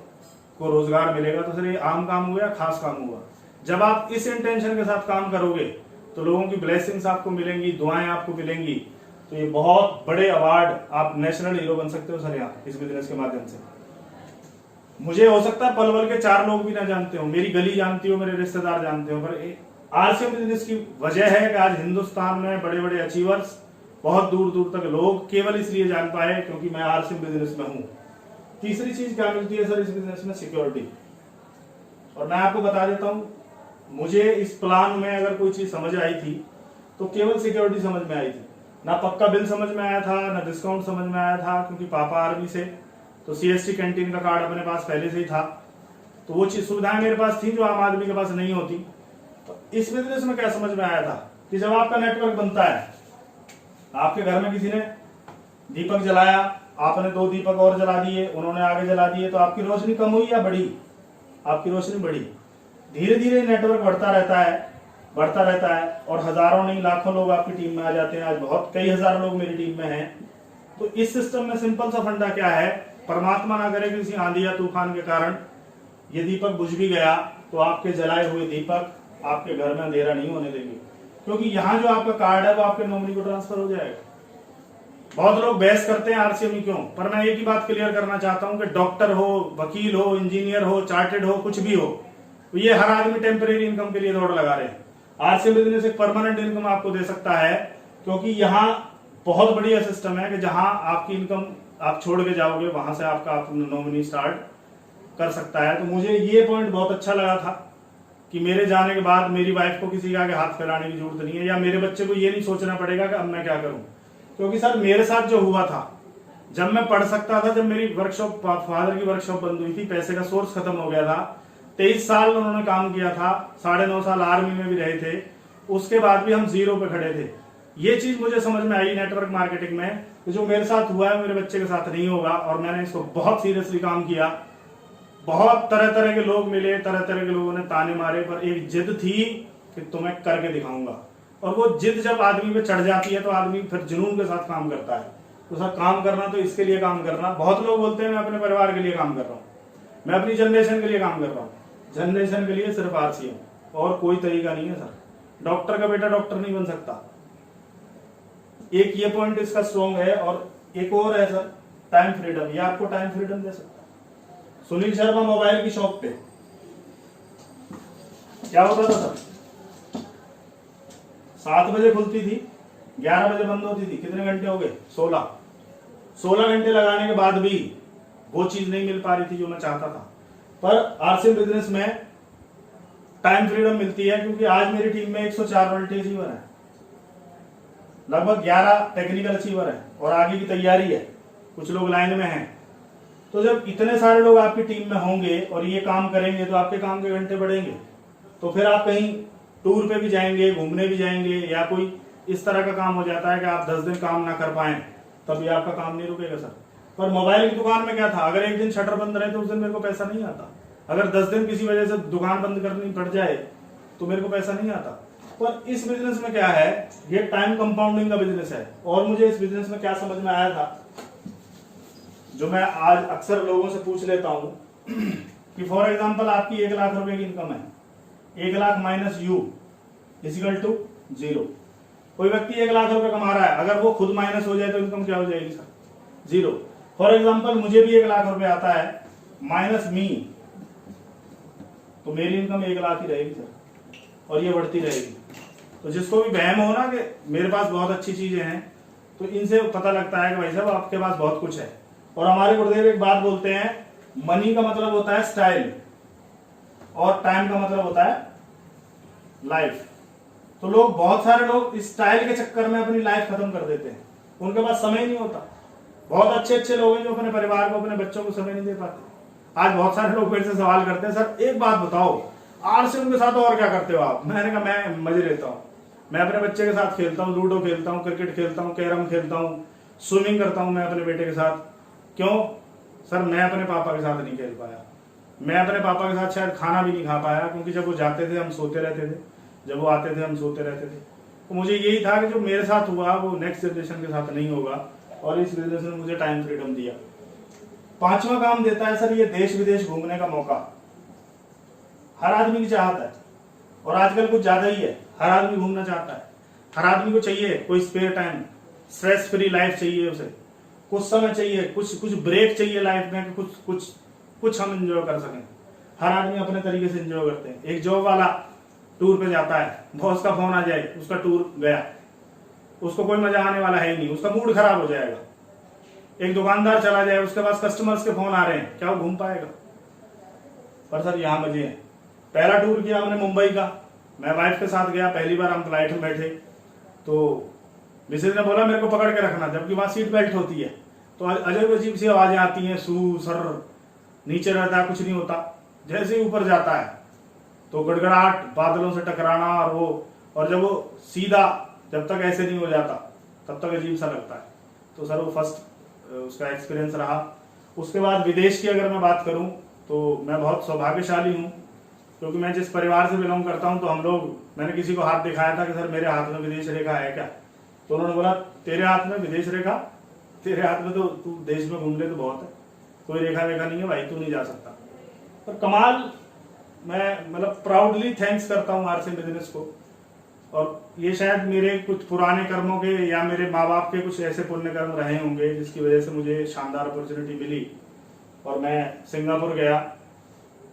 को रोजगार मिलेगा। तो सर ये आम काम हुआ या खास काम हुआ? जब आप इस इंटेंशन के साथ काम करोगे तो लोगों की ब्लेसिंग्स आपको मिलेंगी, दुआएं आपको मिलेंगी। तो ये बहुत बड़े अवार्ड, आप नेशनल हीरो बन सकते हो सर यहाँ इस बिजनेस के माध्यम से। मुझे हो सकता है पलवल के 4 लोग भी ना जानते हो, मेरी गली जानती हो, मेरे रिश्तेदार जानते हो, पर आरसीएम बिजनेस की वजह है कि आज हिंदुस्तान में बड़े बड़े अचीवर्स, बहुत दूर दूर तक लोग केवल इसलिए जान पाए क्योंकि मैं आरसीएम बिजनेस में हूं। तीसरी चीज क्या मिलती है सर इस बिजनेस में? सिक्योरिटी। और मैं आपको बता देता हूं, मुझे इस प्लान में अगर कोई चीज समझ आई थी तो केवल सिक्योरिटी समझ में आई थी। ना पक्का बिल समझ में आया था, ना डिस्काउंट समझ में आया था, क्योंकि पापा आर्मी से, तो सीएसटी कैंटीन का कार्ड अपने पास पहले से ही था। तो वो चीज सुविधाएं मेरे पास थी जो आम आदमी के पास नहीं होती। तो इस बिजनेस में क्या समझ में आया था कि जब आपका नेटवर्क बनता है, आपके घर में किसी ने दीपक जलाया, आपने 2 दीपक और जला दिए, उन्होंने आगे जला दिए, तो आपकी रोशनी कम हुई या बढ़ी? आपकी रोशनी बढ़ी। धीरे धीरे नेटवर्क बढ़ता रहता है और हजारों नहीं लाखों लोग आपकी टीम में आ जाते हैं। आज बहुत कई हजार लोग मेरी टीम में हैं। तो इस सिस्टम में सिंपल सा फंडा क्या है, परमात्मा ना करे किसी आंधी या तूफान के कारण ये दीपक बुझ भी गया तो आपके जलाए हुए दीपक आपके घर में अंधेरा नहीं होने देंगे, क्योंकि यहाँ जो आपका कार्ड है वो आपके नॉमिनी को ट्रांसफर हो जाएगा। बहुत लोग बहस करते हैं आरसीएम क्यों, पर मैं एक ही बात क्लियर करना चाहता हूं कि डॉक्टर हो, वकील हो, इंजीनियर हो, चार्टेड हो, कुछ भी हो, तो ये हर आदमी टेम्परेरी इनकम के लिए दौड़ लगा रहे हैं। आरसीएम बिजनेस एक परमानेंट इनकम आपको दे सकता है, क्योंकि यहाँ बहुत बढ़िया सिस्टम है कि जहां आपकी इनकम आप छोड़ के जाओगे वहां से आपका नॉमिनी स्टार्ट कर सकता है। तो मुझे ये पॉइंट बहुत अच्छा लगा था कि मेरे जाने के बाद मेरी वाइफ को किसी के आगे हाथ फैलाने की जरूरत नहीं है, या मेरे बच्चे को ये नहीं सोचना पड़ेगा कि अब मैं क्या करूं। क्योंकि सर मेरे साथ जो हुआ था, जब मैं पढ़ सकता था, जब मेरी वर्कशॉप, फादर की वर्कशॉप बंद हुई थी, पैसे का सोर्स खत्म हो गया था, 23 साल उन्होंने काम किया था, 9.5 साल आर्मी में भी रहे थे, उसके बाद भी हम 0 पे खड़े थे। ये चीज मुझे समझ में आई नेटवर्क मार्केटिंग में कि जो मेरे साथ हुआ है मेरे बच्चे के साथ नहीं होगा। और मैंने इसको बहुत सीरियसली काम किया, बहुत तरह तरह के लोग मिले, तरह तरह के लोगों ने ताने मारे, पर एक जिद थी कि तुम्हें करके दिखाऊंगा। और वो जिद जब आदमी पे चढ़ जाती है तो आदमी फिर जुनून के साथ काम करता है। तो सर काम करना तो इसके लिए काम करना, बहुत लोग बोलते हैं मैं अपने परिवार के लिए काम कर रहा हूँ, मैं अपनी जनरेशन के लिए काम कर रहा हूँ। जनरेशन के लिए सिर्फ आरसीएम, और कोई तरीका नहीं है सर। डॉक्टर का बेटा डॉक्टर नहीं बन सकता, एक ये पॉइंट इसका स्ट्रॉन्ग है। और एक और है सर, टाइम फ्रीडम। ये आपको टाइम फ्रीडम दे सकता है। सुनील शर्मा मोबाइल की शॉप पे क्या होता था सर, 7 बजे खुलती थी, 11 बजे बंद होती थी। कितने घंटे हो गए? 16 घंटे लगाने के बाद भी वो चीज नहीं मिल पा रही थी जो मैं चाहता था। पर आरसीएम बिजनेस में टाइम फ्रीडम मिलती है, क्योंकि आज मेरी टीम में 104 वोल्टेज अचीवर है, लगभग 11 टेक्निकल अचीवर है, और आगे की तैयारी है, कुछ लोग लाइन में हैं। तो जब इतने सारे लोग आपकी टीम में होंगे और ये काम करेंगे तो आपके काम के घंटे बढ़ेंगे। तो फिर आप कहीं टूर पे भी जाएंगे, घूमने भी जाएंगे, या कोई इस तरह का काम हो जाता है कि आप 10 दिन काम ना कर पाए, तभी आपका काम नहीं रुकेगा सर। पर मोबाइल की दुकान में क्या था, अगर एक दिन शटर बंद रहे तो उस दिन मेरे को पैसा नहीं आता। अगर 10 दिन किसी वजह से दुकान बंद करनी पड़ जाए तो मेरे को पैसा नहीं आता। पर इस बिजनेस में क्या है, ये टाइम कंपाउंडिंग का बिजनेस है। और मुझे इस बिजनेस में क्या समझ में आया था, जो मैं आज अक्सर लोगों से पूछ लेता हूं कि फॉर एग्जांपल आपकी 1 लाख रुपए की इनकम है, 1 lakh minus you equal to 0। कोई व्यक्ति 1 लाख रुपए कमा रहा है, अगर वो खुद माइनस हो जाए तो इनकम क्या हो जाएगी सर? 0। फॉर एग्जांपल मुझे भी 1 लाख रुपए आता है माइनस मी, तो मेरी इनकम 1 लाख ही रहेगी सर, और ये बढ़ती रहेगी। तो जिसको भी वहम हो ना कि मेरे पास बहुत अच्छी चीजें हैं, तो इनसे पता लगता है कि भाई साहब आपके पास बहुत कुछ है। और हमारे गुरुदेव एक बात बोलते हैं, मनी का मतलब होता है स्टाइल और टाइम का मतलब होता है लाइफ। तो लोग, बहुत सारे लोग इस स्टाइल के चक्कर में अपनी लाइफ खत्म कर देते हैं, उनके पास समय नहीं होता। बहुत अच्छे अच्छे लोग हैं जो अपने परिवार को, अपने बच्चों को समय नहीं दे पाते। आज बहुत सारे लोग मेरे से सवाल करते हैं, सर एक बात बताओ, आरसी उनके साथ और क्या करते हो आप? मैंने कहा मैं मजे लेता हूँ, मैं अपने बच्चे के साथ खेलता हूँ, लूडो खेलता हूँ, क्रिकेट खेलता हूँ, कैरम खेलता हूँ, स्विमिंग करता हूँ मैं अपने बेटे के साथ। क्यों सर? मैं अपने पापा के साथ नहीं खेल पाया, मैं अपने पापा के साथ शायद खाना भी नहीं खा पाया, क्योंकि जब वो जाते थे हम सोते रहते थे, जब वो आते थे हम सोते रहते थे। तो मुझे यही था कि जो मेरे साथ हुआ वो नेक्स्ट जनरेशन के साथ नहीं होगा, और इस वजह से मुझे टाइम फ्रीडम दिया। 5वां काम देता है सर ये देश विदेश घूमने का मौका। हर आदमी की चाहत है, और आजकल कुछ ज्यादा ही है, हर आदमी घूमना चाहता है। हर आदमी को चाहिए कोई spare time, stress free life चाहिए उसे, कुछ समय चाहिए, कुछ ब्रेक चाहिए लाइफ में, कुछ हम एंजॉय कर सकें। हर आदमी अपने तरीके से एंजॉय करते हैं। एक जॉब वाला टूर पे जाता है, बॉस का फोन आ जाए, उसका टूर गया, उसको कोई मजा आने वाला है ही नहीं, उसका मूड खराब हो जाएगा। एक दुकानदार चला जाए, उसके पास कस्टमर्स के फोन आ रहे हैं, क्या वो घूम पाएगा? पर सर यहाँ मजे हैं। पहला टूर किया हमने मुंबई का, मैं वाइफ के साथ गया, पहली बार हम फ्लाइट में बैठे, तो मिसेज ने बोला मेरे को पकड़ के रखना, जबकि वहां सीट बेल्ट होती है। तो अजब अजीब सी आवाजें आती हैं, सू सर, नीचे रहता है कुछ नहीं होता, जैसे ही ऊपर जाता है तो गड़गड़ाहट, बादलों से टकराना, और जब वो सीधा, जब तक ऐसे नहीं हो जाता तब तक अजीब सा लगता है। तो सर वो फर्स्ट उसका एक्सपीरियंस रहा। उसके बाद विदेश की अगर मैं बात करूं तो मैं बहुत सौभाग्यशाली हूं, क्योंकि मैं जिस परिवार से बिलोंग करता हूं, तो हम लोग, मैंने किसी को हाथ दिखाया था कि सर मेरे हाथ में विदेश रेखा है क्या? तो उन्होंने बोला तेरे हाथ में विदेश रेखा, तेरे हाथ में तो तू देश में घूम ले तो बहुत है, कोई रेखा वेखा नहीं है भाई, तू नहीं जा सकता। पर कमाल, मैं मतलब प्राउडली थैंक्स करता हूँ आरसी बिजनेस को। और ये शायद मेरे कुछ पुराने कर्मों के या मेरे माँ बाप के कुछ ऐसे पुण्य कर्म रहे होंगे जिसकी वजह से मुझे शानदार अपॉर्चुनिटी मिली और मैं सिंगापुर गया।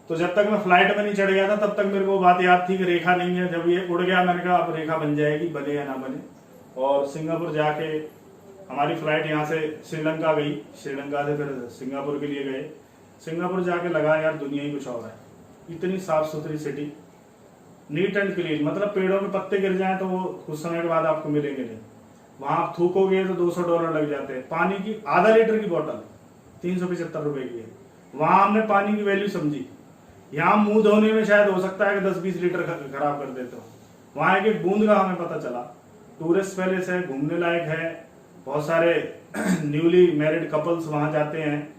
तो जब तक मैं फ्लाइट में नहीं चढ़ गया था तब तक मेरे को बात याद थी कि रेखा नहीं है। जब ये उड़ गया मैंने कहा अब रेखा बन जाएगी, बने या ना बने। और सिंगापुर जाके हमारी फ्लाइट यहाँ से श्रीलंका गई, श्रीलंका से फिर सिंगापुर के लिए गए। सिंगापुर जाके लगा यार दुनिया ही कुछ और है, इतनी साफ सुथरी सिटी, नीट एंड क्लीन, मतलब पेड़ों के पत्ते गिर जाएं तो वो कुछ समय के बाद आपको मिलेंगे नहीं। वहां आप थूकोगे तो $200 लग जाते हैं। पानी की आधा लीटर की बोतल 375 रुपए की है। वहां हमने पानी की वैल्यू समझी। यहाँ मुंह धोने में शायद हो सकता है कि 10-20 लीटर खराब कर देते हो, वहां एक बूंद का हमें पता चला। टूरिस्ट पैलेस है, घूमने लायक है, बहुत सारे न्यूली मैरिड कपल्स वहां जाते हैं।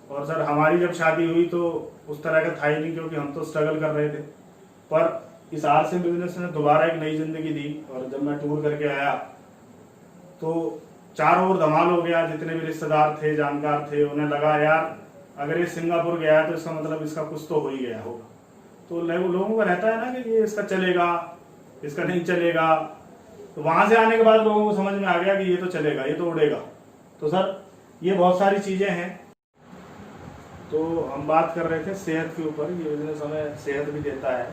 और सर हमारी जब शादी हुई तो उस तरह का था ही नहीं, क्योंकि हम तो स्ट्रगल कर रहे थे। पर इस आरसी बिजनेस ने दोबारा एक नई जिंदगी दी। और जब मैं टूर करके आया तो चारों ओर धमाल हो गया। जितने भी रिश्तेदार थे, जानकार थे, उन्हें लगा यार अगर ये सिंगापुर गया है तो इसका मतलब इसका कुछ तो हो ही गया होगा। तो लोगों का रहता है ना कि ये इसका चलेगा, इसका नहीं चलेगा। तो वहां से आने के बाद लोगों को समझ में आ गया कि ये तो चलेगा, ये तो उड़ेगा। तो सर ये बहुत सारी चीजें हैं। तो हम बात कर रहे थे सेहत के ऊपर। ये बिजनेस हमें सेहत भी देता है।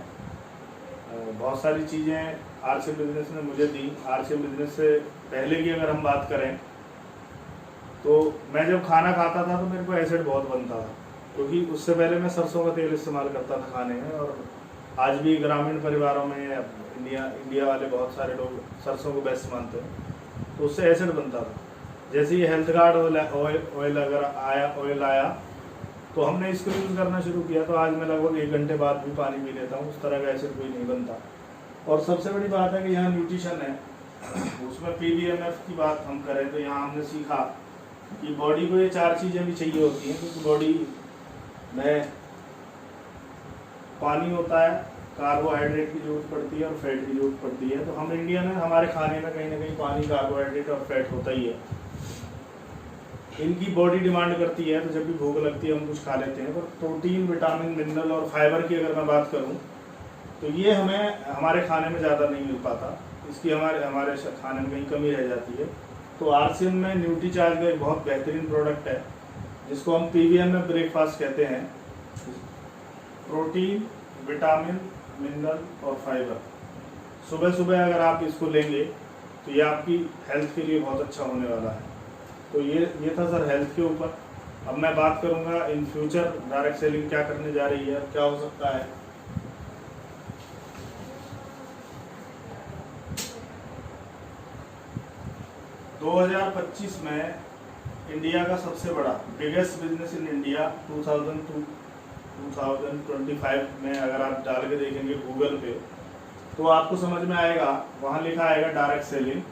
बहुत सारी चीज़ें आरसी बिजनेस ने मुझे दी। आरसी बिजनेस से पहले की अगर हम बात करें तो मैं जब खाना खाता था तो मेरे को एसिड बहुत बनता था, क्योंकि उससे पहले मैं सरसों का तेल इस्तेमाल करता था खाने में। और आज भी ग्रामीण परिवारों में इंडिया वाले बहुत सारे लोग सरसों को बेस्ट मानते हैं, तो उससे एसिड बनता था। जैसे ही हेल्थ कार्ड ऑयल अगर आया तो हमने इसको यूज़ करना शुरू किया। तो आज मैं लगभग 1 घंटे बाद भी पानी पी लेता हूँ, उस तरह का एसिड कोई नहीं बनता। और सबसे बड़ी बात है कि यहाँ न्यूट्रिशन है, उसमें PBMF की बात हम करें तो यहाँ हमने सीखा कि बॉडी को ये 4 चीज़ें भी चाहिए होती हैं, क्योंकि बॉडी में पानी होता है, कार्बोहाइड्रेट की जरूरत पड़ती है और फैट की जरूरत पड़ती है। तो हम इंडियन है, हमारे खाने में कहीं ना कहीं पानी, कार्बोहाइड्रेट और फैट होता ही है। इनकी बॉडी डिमांड करती है, तो जब भी भूख लगती है हम कुछ खा लेते हैं। पर प्रोटीन, विटामिन, मिनरल और फाइबर की अगर मैं बात करूं तो ये हमें हमारे खाने में ज़्यादा नहीं मिल पाता, इसकी हमारे खाने में कहीं कमी रह जाती है। तो आरसीएम में न्यूट्रीचार्ज का एक बहुत बेहतरीन प्रोडक्ट है जिसको हम पीवीएम में ब्रेकफास्ट कहते हैं। प्रोटीन, विटामिन, मिनरल और फाइबर सुबह सुबह अगर आप इसको लेंगे तो ये आपकी हेल्थ के लिए बहुत अच्छा होने वाला है। तो ये था सर हेल्थ के ऊपर। अब मैं बात करूंगा इन फ्यूचर डायरेक्ट सेलिंग क्या करने जा रही है, क्या हो सकता है। दो 2025 में इंडिया का सबसे बड़ा बिगेस्ट बिजनेस इन इंडिया 2025 में अगर आप डाल के देखेंगे गूगल पे तो आपको समझ में आएगा, वहां लिखा आएगा डायरेक्ट सेलिंग,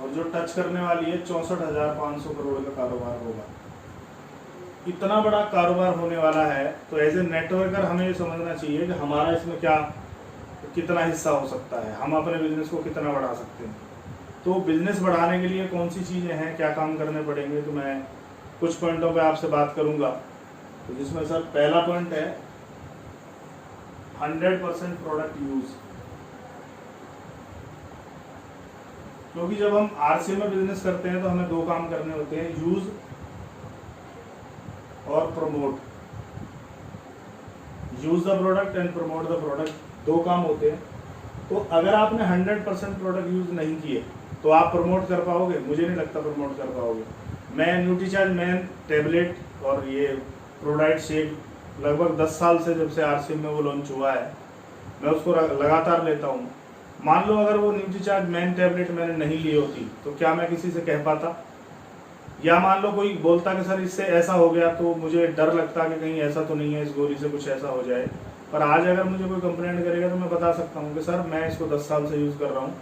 और जो टच करने वाली है 64,500 करोड़ का कारोबार होगा। इतना बड़ा कारोबार होने वाला है। तो एज ए नेटवर्कर हमें ये समझना चाहिए कि हमारा इसमें कितना हिस्सा हो सकता है, हम अपने बिजनेस को कितना बढ़ा सकते हैं। तो बिजनेस बढ़ाने के लिए कौन सी चीज़ें हैं, क्या काम करने पड़ेंगे, तो मैं कुछ पॉइंटों पे आपसे बात करूंगा। तो जिसमें सर पहला पॉइंट है 100% प्रोडक्ट यूज। क्योंकि जब हम आरसीएम में बिजनेस करते हैं तो हमें दो काम करने होते हैं, यूज और promote. Use the product and promote the product, दो काम होते हैं। तो अगर आपने 100% प्रोडक्ट यूज नहीं किए तो आप प्रमोट कर पाओगे? मुझे नहीं लगता प्रमोट कर पाओगे। मैं न्यूट्रीचार्ज मैन टैबलेट और ये प्रोडाइट शेक लगभग 10 साल से, जब से आरसीएम में वो लॉन्च हुआ है, मैं उसको लगातार लेता हूँ। मान लो अगर वो न्यूट्रीचार्ज मैन टैबलेट मैंने नहीं ली होती तो क्या मैं किसी से कह पाता? या मान लो कोई बोलता कि सर इससे ऐसा हो गया, तो मुझे डर लगता कि कहीं ऐसा तो नहीं है, इस गोली से कुछ ऐसा हो जाए। पर आज अगर मुझे कोई कंप्लेंट करेगा तो मैं बता सकता हूँ कि सर मैं इसको 10 साल से यूज़ कर रहा हूँ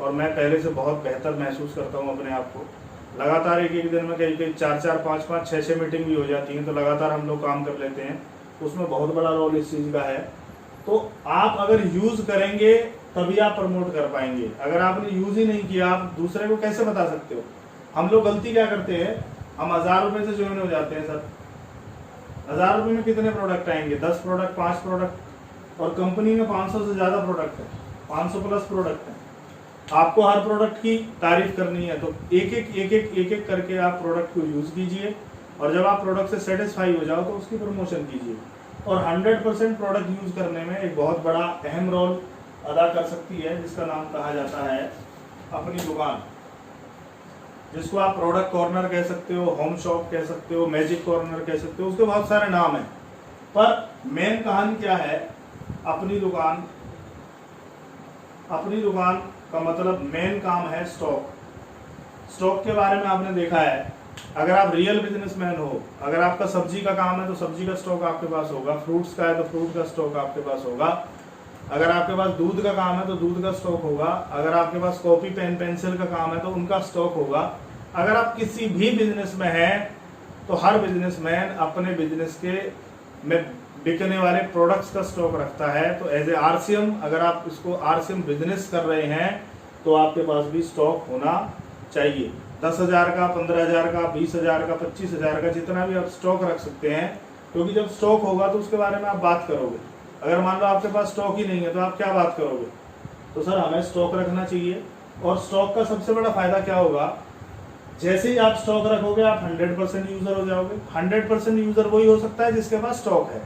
और मैं पहले से बहुत बेहतर महसूस करता हूँ अपने आप को। लगातार एक दिन में कहीं 4-4, 5-5, 6-6 मीटिंग भी हो जाती हैं, तो लगातार हम लोग काम कर लेते हैं। उसमें बहुत बड़ा रोल इस चीज़ का है। तो आप अगर यूज़ करेंगे तभी आप प्रमोट कर पाएंगे। अगर आपने यूज़ ही नहीं किया, आप दूसरे को कैसे बता सकते हो? हम लोग गलती क्या करते हैं, हम 1000 रुपये से ज्वाइन हो जाते हैं। सर 1000 रुपये में कितने प्रोडक्ट आएंगे? 10 प्रोडक्ट, 5 प्रोडक्ट, और कंपनी में 500 से ज़्यादा प्रोडक्ट है, 500 प्लस प्रोडक्ट है। आपको हर प्रोडक्ट की तारीफ करनी है, तो एक एक करके आप प्रोडक्ट को यूज़ कीजिए, और जब आप प्रोडक्ट से सेटिस्फाई हो जाओ तो उसकी प्रमोशन कीजिए। और 100% प्रोडक्ट यूज़ करने में एक बहुत बड़ा अहम रोल अदा कर सकती है, जिसका नाम कहा जाता है अपनी दुकान, जिसको आप प्रोडक्ट कॉर्नर कह सकते हो, होम शॉप कह सकते हो, मैजिक कॉर्नर कह सकते हो, उसके बहुत सारे नाम हैं। पर मेन कहानी क्या है? अपनी दुकान। अपनी दुकान का मतलब मेन काम है स्टॉक। स्टॉक के बारे में आपने देखा है, अगर आप रियल बिजनेसमैन हो, अगर आपका सब्जी का काम है तो सब्जी का स्टॉक आपके पास होगा, फ्रूट्स का है तो फ्रूट का स्टॉक आपके पास होगा, अगर आपके पास दूध का काम है तो दूध का स्टॉक होगा, अगर आपके पास कॉपी पेन पेंसिल का काम है तो उनका स्टॉक होगा। अगर आप किसी भी बिजनेस में हैं तो हर बिजनेसमैन अपने बिजनेस के में बिकने वाले प्रोडक्ट्स का स्टॉक रखता है। तो एज ए आरसीएम, अगर आप इसको आरसीएम बिजनेस कर रहे हैं तो आपके पास भी स्टॉक होना चाहिए। 10,000 का, 15,000 का, 20,000 का, 25,000 का, जितना भी आप स्टॉक रख सकते हैं, क्योंकि जब स्टॉक होगा तो उसके बारे में आप बात करोगे। अगर मान लो आपके पास स्टॉक ही नहीं है तो आप क्या बात करोगे? तो सर हमें स्टॉक रखना चाहिए। और स्टॉक का सबसे बड़ा फायदा क्या होगा? जैसे ही आप स्टॉक रखोगे आप 100% यूजर हो जाओगे। 100% यूजर वही हो सकता है जिसके पास स्टॉक है।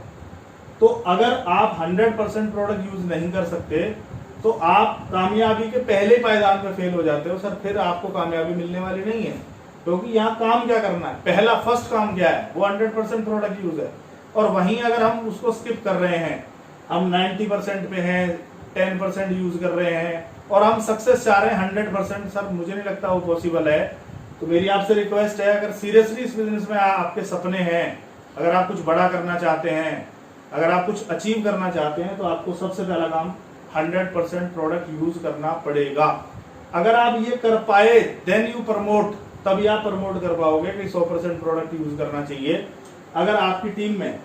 तो अगर आप 100% प्रोडक्ट यूज नहीं कर सकते तो आप कामयाबी के पहले पायदान पे फेल हो जाते हो। सर फिर आपको कामयाबी मिलने वाली नहीं है, क्योंकि यहाँ काम क्या करना है, पहला फर्स्ट काम क्या है? वो 100% प्रोडक्ट यूज है। और वहीं अगर हम उसको स्किप कर रहे हैं, हम 90% पे हैं, 10% यूज कर रहे हैं और हम सक्सेस चाह रहे हैं 100%, सर मुझे नहीं लगता वो पॉसिबल है। तो मेरी आपसे रिक्वेस्ट है, अगर सीरियसली इस बिजनेस में आपके सपने हैं, अगर आप कुछ बड़ा करना चाहते हैं, अगर आप कुछ अचीव करना चाहते हैं, तो आपको सबसे पहला काम 100% प्रोडक्ट यूज करना पड़ेगा। अगर आप ये कर पाए देन यू प्रमोट, तभी आप प्रमोट कर पाओगे कि 100% प्रोडक्ट यूज करना चाहिए। अगर आपकी टीम में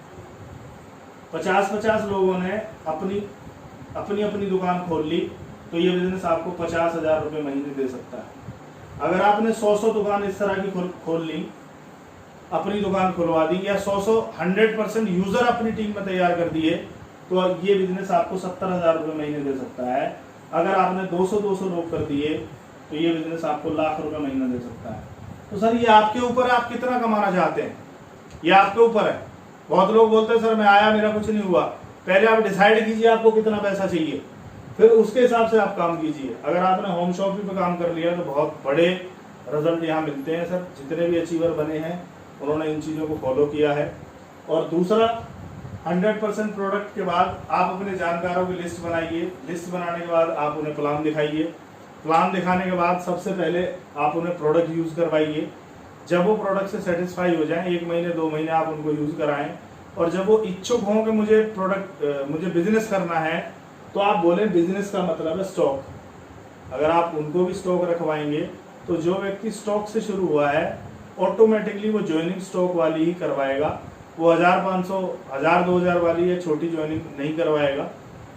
50-50 लोगों ने अपनी अपनी अपनी दुकान खोल ली तो ये बिजनेस आपको 50,000 रुपये महीने दे सकता है। अगर आपने 100 दुकान इस तरह की खोल ली, अपनी दुकान खुलवा दी, या 100% यूजर अपनी टीम में तैयार कर दिए, तो ये बिजनेस आपको 70,000 रुपये महीने दे सकता है। अगर आपने 200 लोग कर दिए तो ये बिजनेस आपको लाख रुपए महीना दे सकता है। तो सर ये आपके ऊपर है, आप कितना कमाना चाहते हैं, ये आपके ऊपर है। बहुत लोग बोलते हैं सर मैं आया मेरा कुछ नहीं हुआ। पहले आप डिसाइड कीजिए आपको कितना पैसा चाहिए, फिर उसके हिसाब से आप काम कीजिए। अगर आपने होम शॉप पे काम कर लिया तो बहुत बड़े रिजल्ट यहाँ मिलते हैं सर। जितने भी अचीवर बने हैं उन्होंने इन चीज़ों को फॉलो किया है। और दूसरा, 100% प्रोडक्ट के बाद आप अपने जानकारों की लिस्ट बनाइए। लिस्ट बनाने के बाद आप उन्हें प्लान दिखाइए। प्लान दिखाने के बाद सबसे पहले आप उन्हें प्रोडक्ट यूज़ करवाइए। जब वो प्रोडक्ट से सेटिस्फाई हो जाएं, 1 महीने 2 महीने आप उनको यूज़ कराएं, और जब वो इच्छुक हों कि मुझे बिजनेस करना है, तो आप बोलें बिजनेस का मतलब है स्टॉक। अगर आप उनको भी स्टॉक रखवाएंगे तो जो व्यक्ति स्टॉक से शुरू हुआ है ऑटोमेटिकली वो ज्वाइनिंग स्टॉक वाली ही करवाएगा। वो 1,500, 1,000, 2,000 वाली या छोटी ज्वाइनिंग नहीं करवाएगा।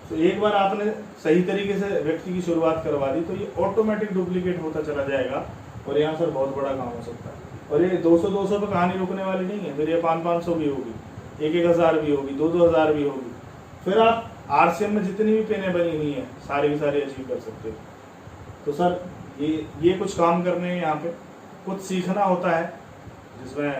तो एक बार आपने सही तरीके से व्यक्ति की शुरुआत करवा दी तो ये ऑटोमेटिक डुप्लीकेट होता चला जाएगा और यहाँ सर बहुत बड़ा काम हो सकता है। और ये 200 पे कहानी रुकने वाली नहीं है, फिर ये 500 भी होगी, 1,000 भी होगी, 2,000 भी होगी। फिर आप RCM में जितनी भी पेनें बनी हुई हैं सारी की सारी अचीव कर सकते हो। तो सर ये कुछ काम करने हैं, यहाँ पे कुछ सीखना होता है, जिसमें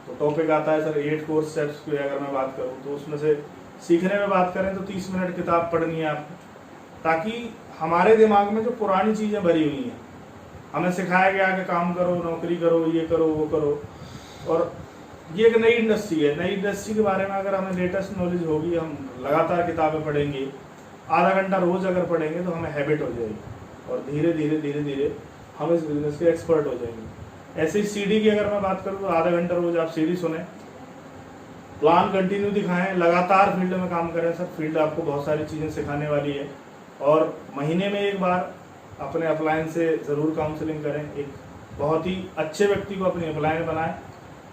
तो टॉपिक आता है सर 8 कोर्स स्टेप्स की। अगर मैं बात करूँ तो उसमें से सीखने में बात करें तो 30 मिनट किताब पढ़नी है आपको, ताकि हमारे दिमाग में जो पुरानी चीज़ें भरी हुई हैं, हमें सिखाया गया कि काम करो, नौकरी करो, ये करो, वो करो। और ये एक नई इंडस्ट्री है। नई इंडस्ट्री के बारे में अगर हमें लेटेस्ट नॉलेज होगी, हम लगातार किताबें पढ़ेंगे, आधा घंटा रोज अगर पढ़ेंगे तो हमें हैबिट हो जाएगी और धीरे धीरे हम इस बिजनेस के एक्सपर्ट हो जाएंगे। ऐसे ही CD की अगर मैं बात करूँ तो आधा घंटा रोज आप CD सुने, प्लान कंटिन्यू दिखाएं, लगातार फील्ड में काम करें। सर फील्ड आपको बहुत सारी चीज़ें सिखाने वाली है। और महीने में एक बार अपने अपलाइन से ज़रूर काउंसलिंग करें। एक बहुत ही अच्छे व्यक्ति को अपनी अपलाइन बनाएं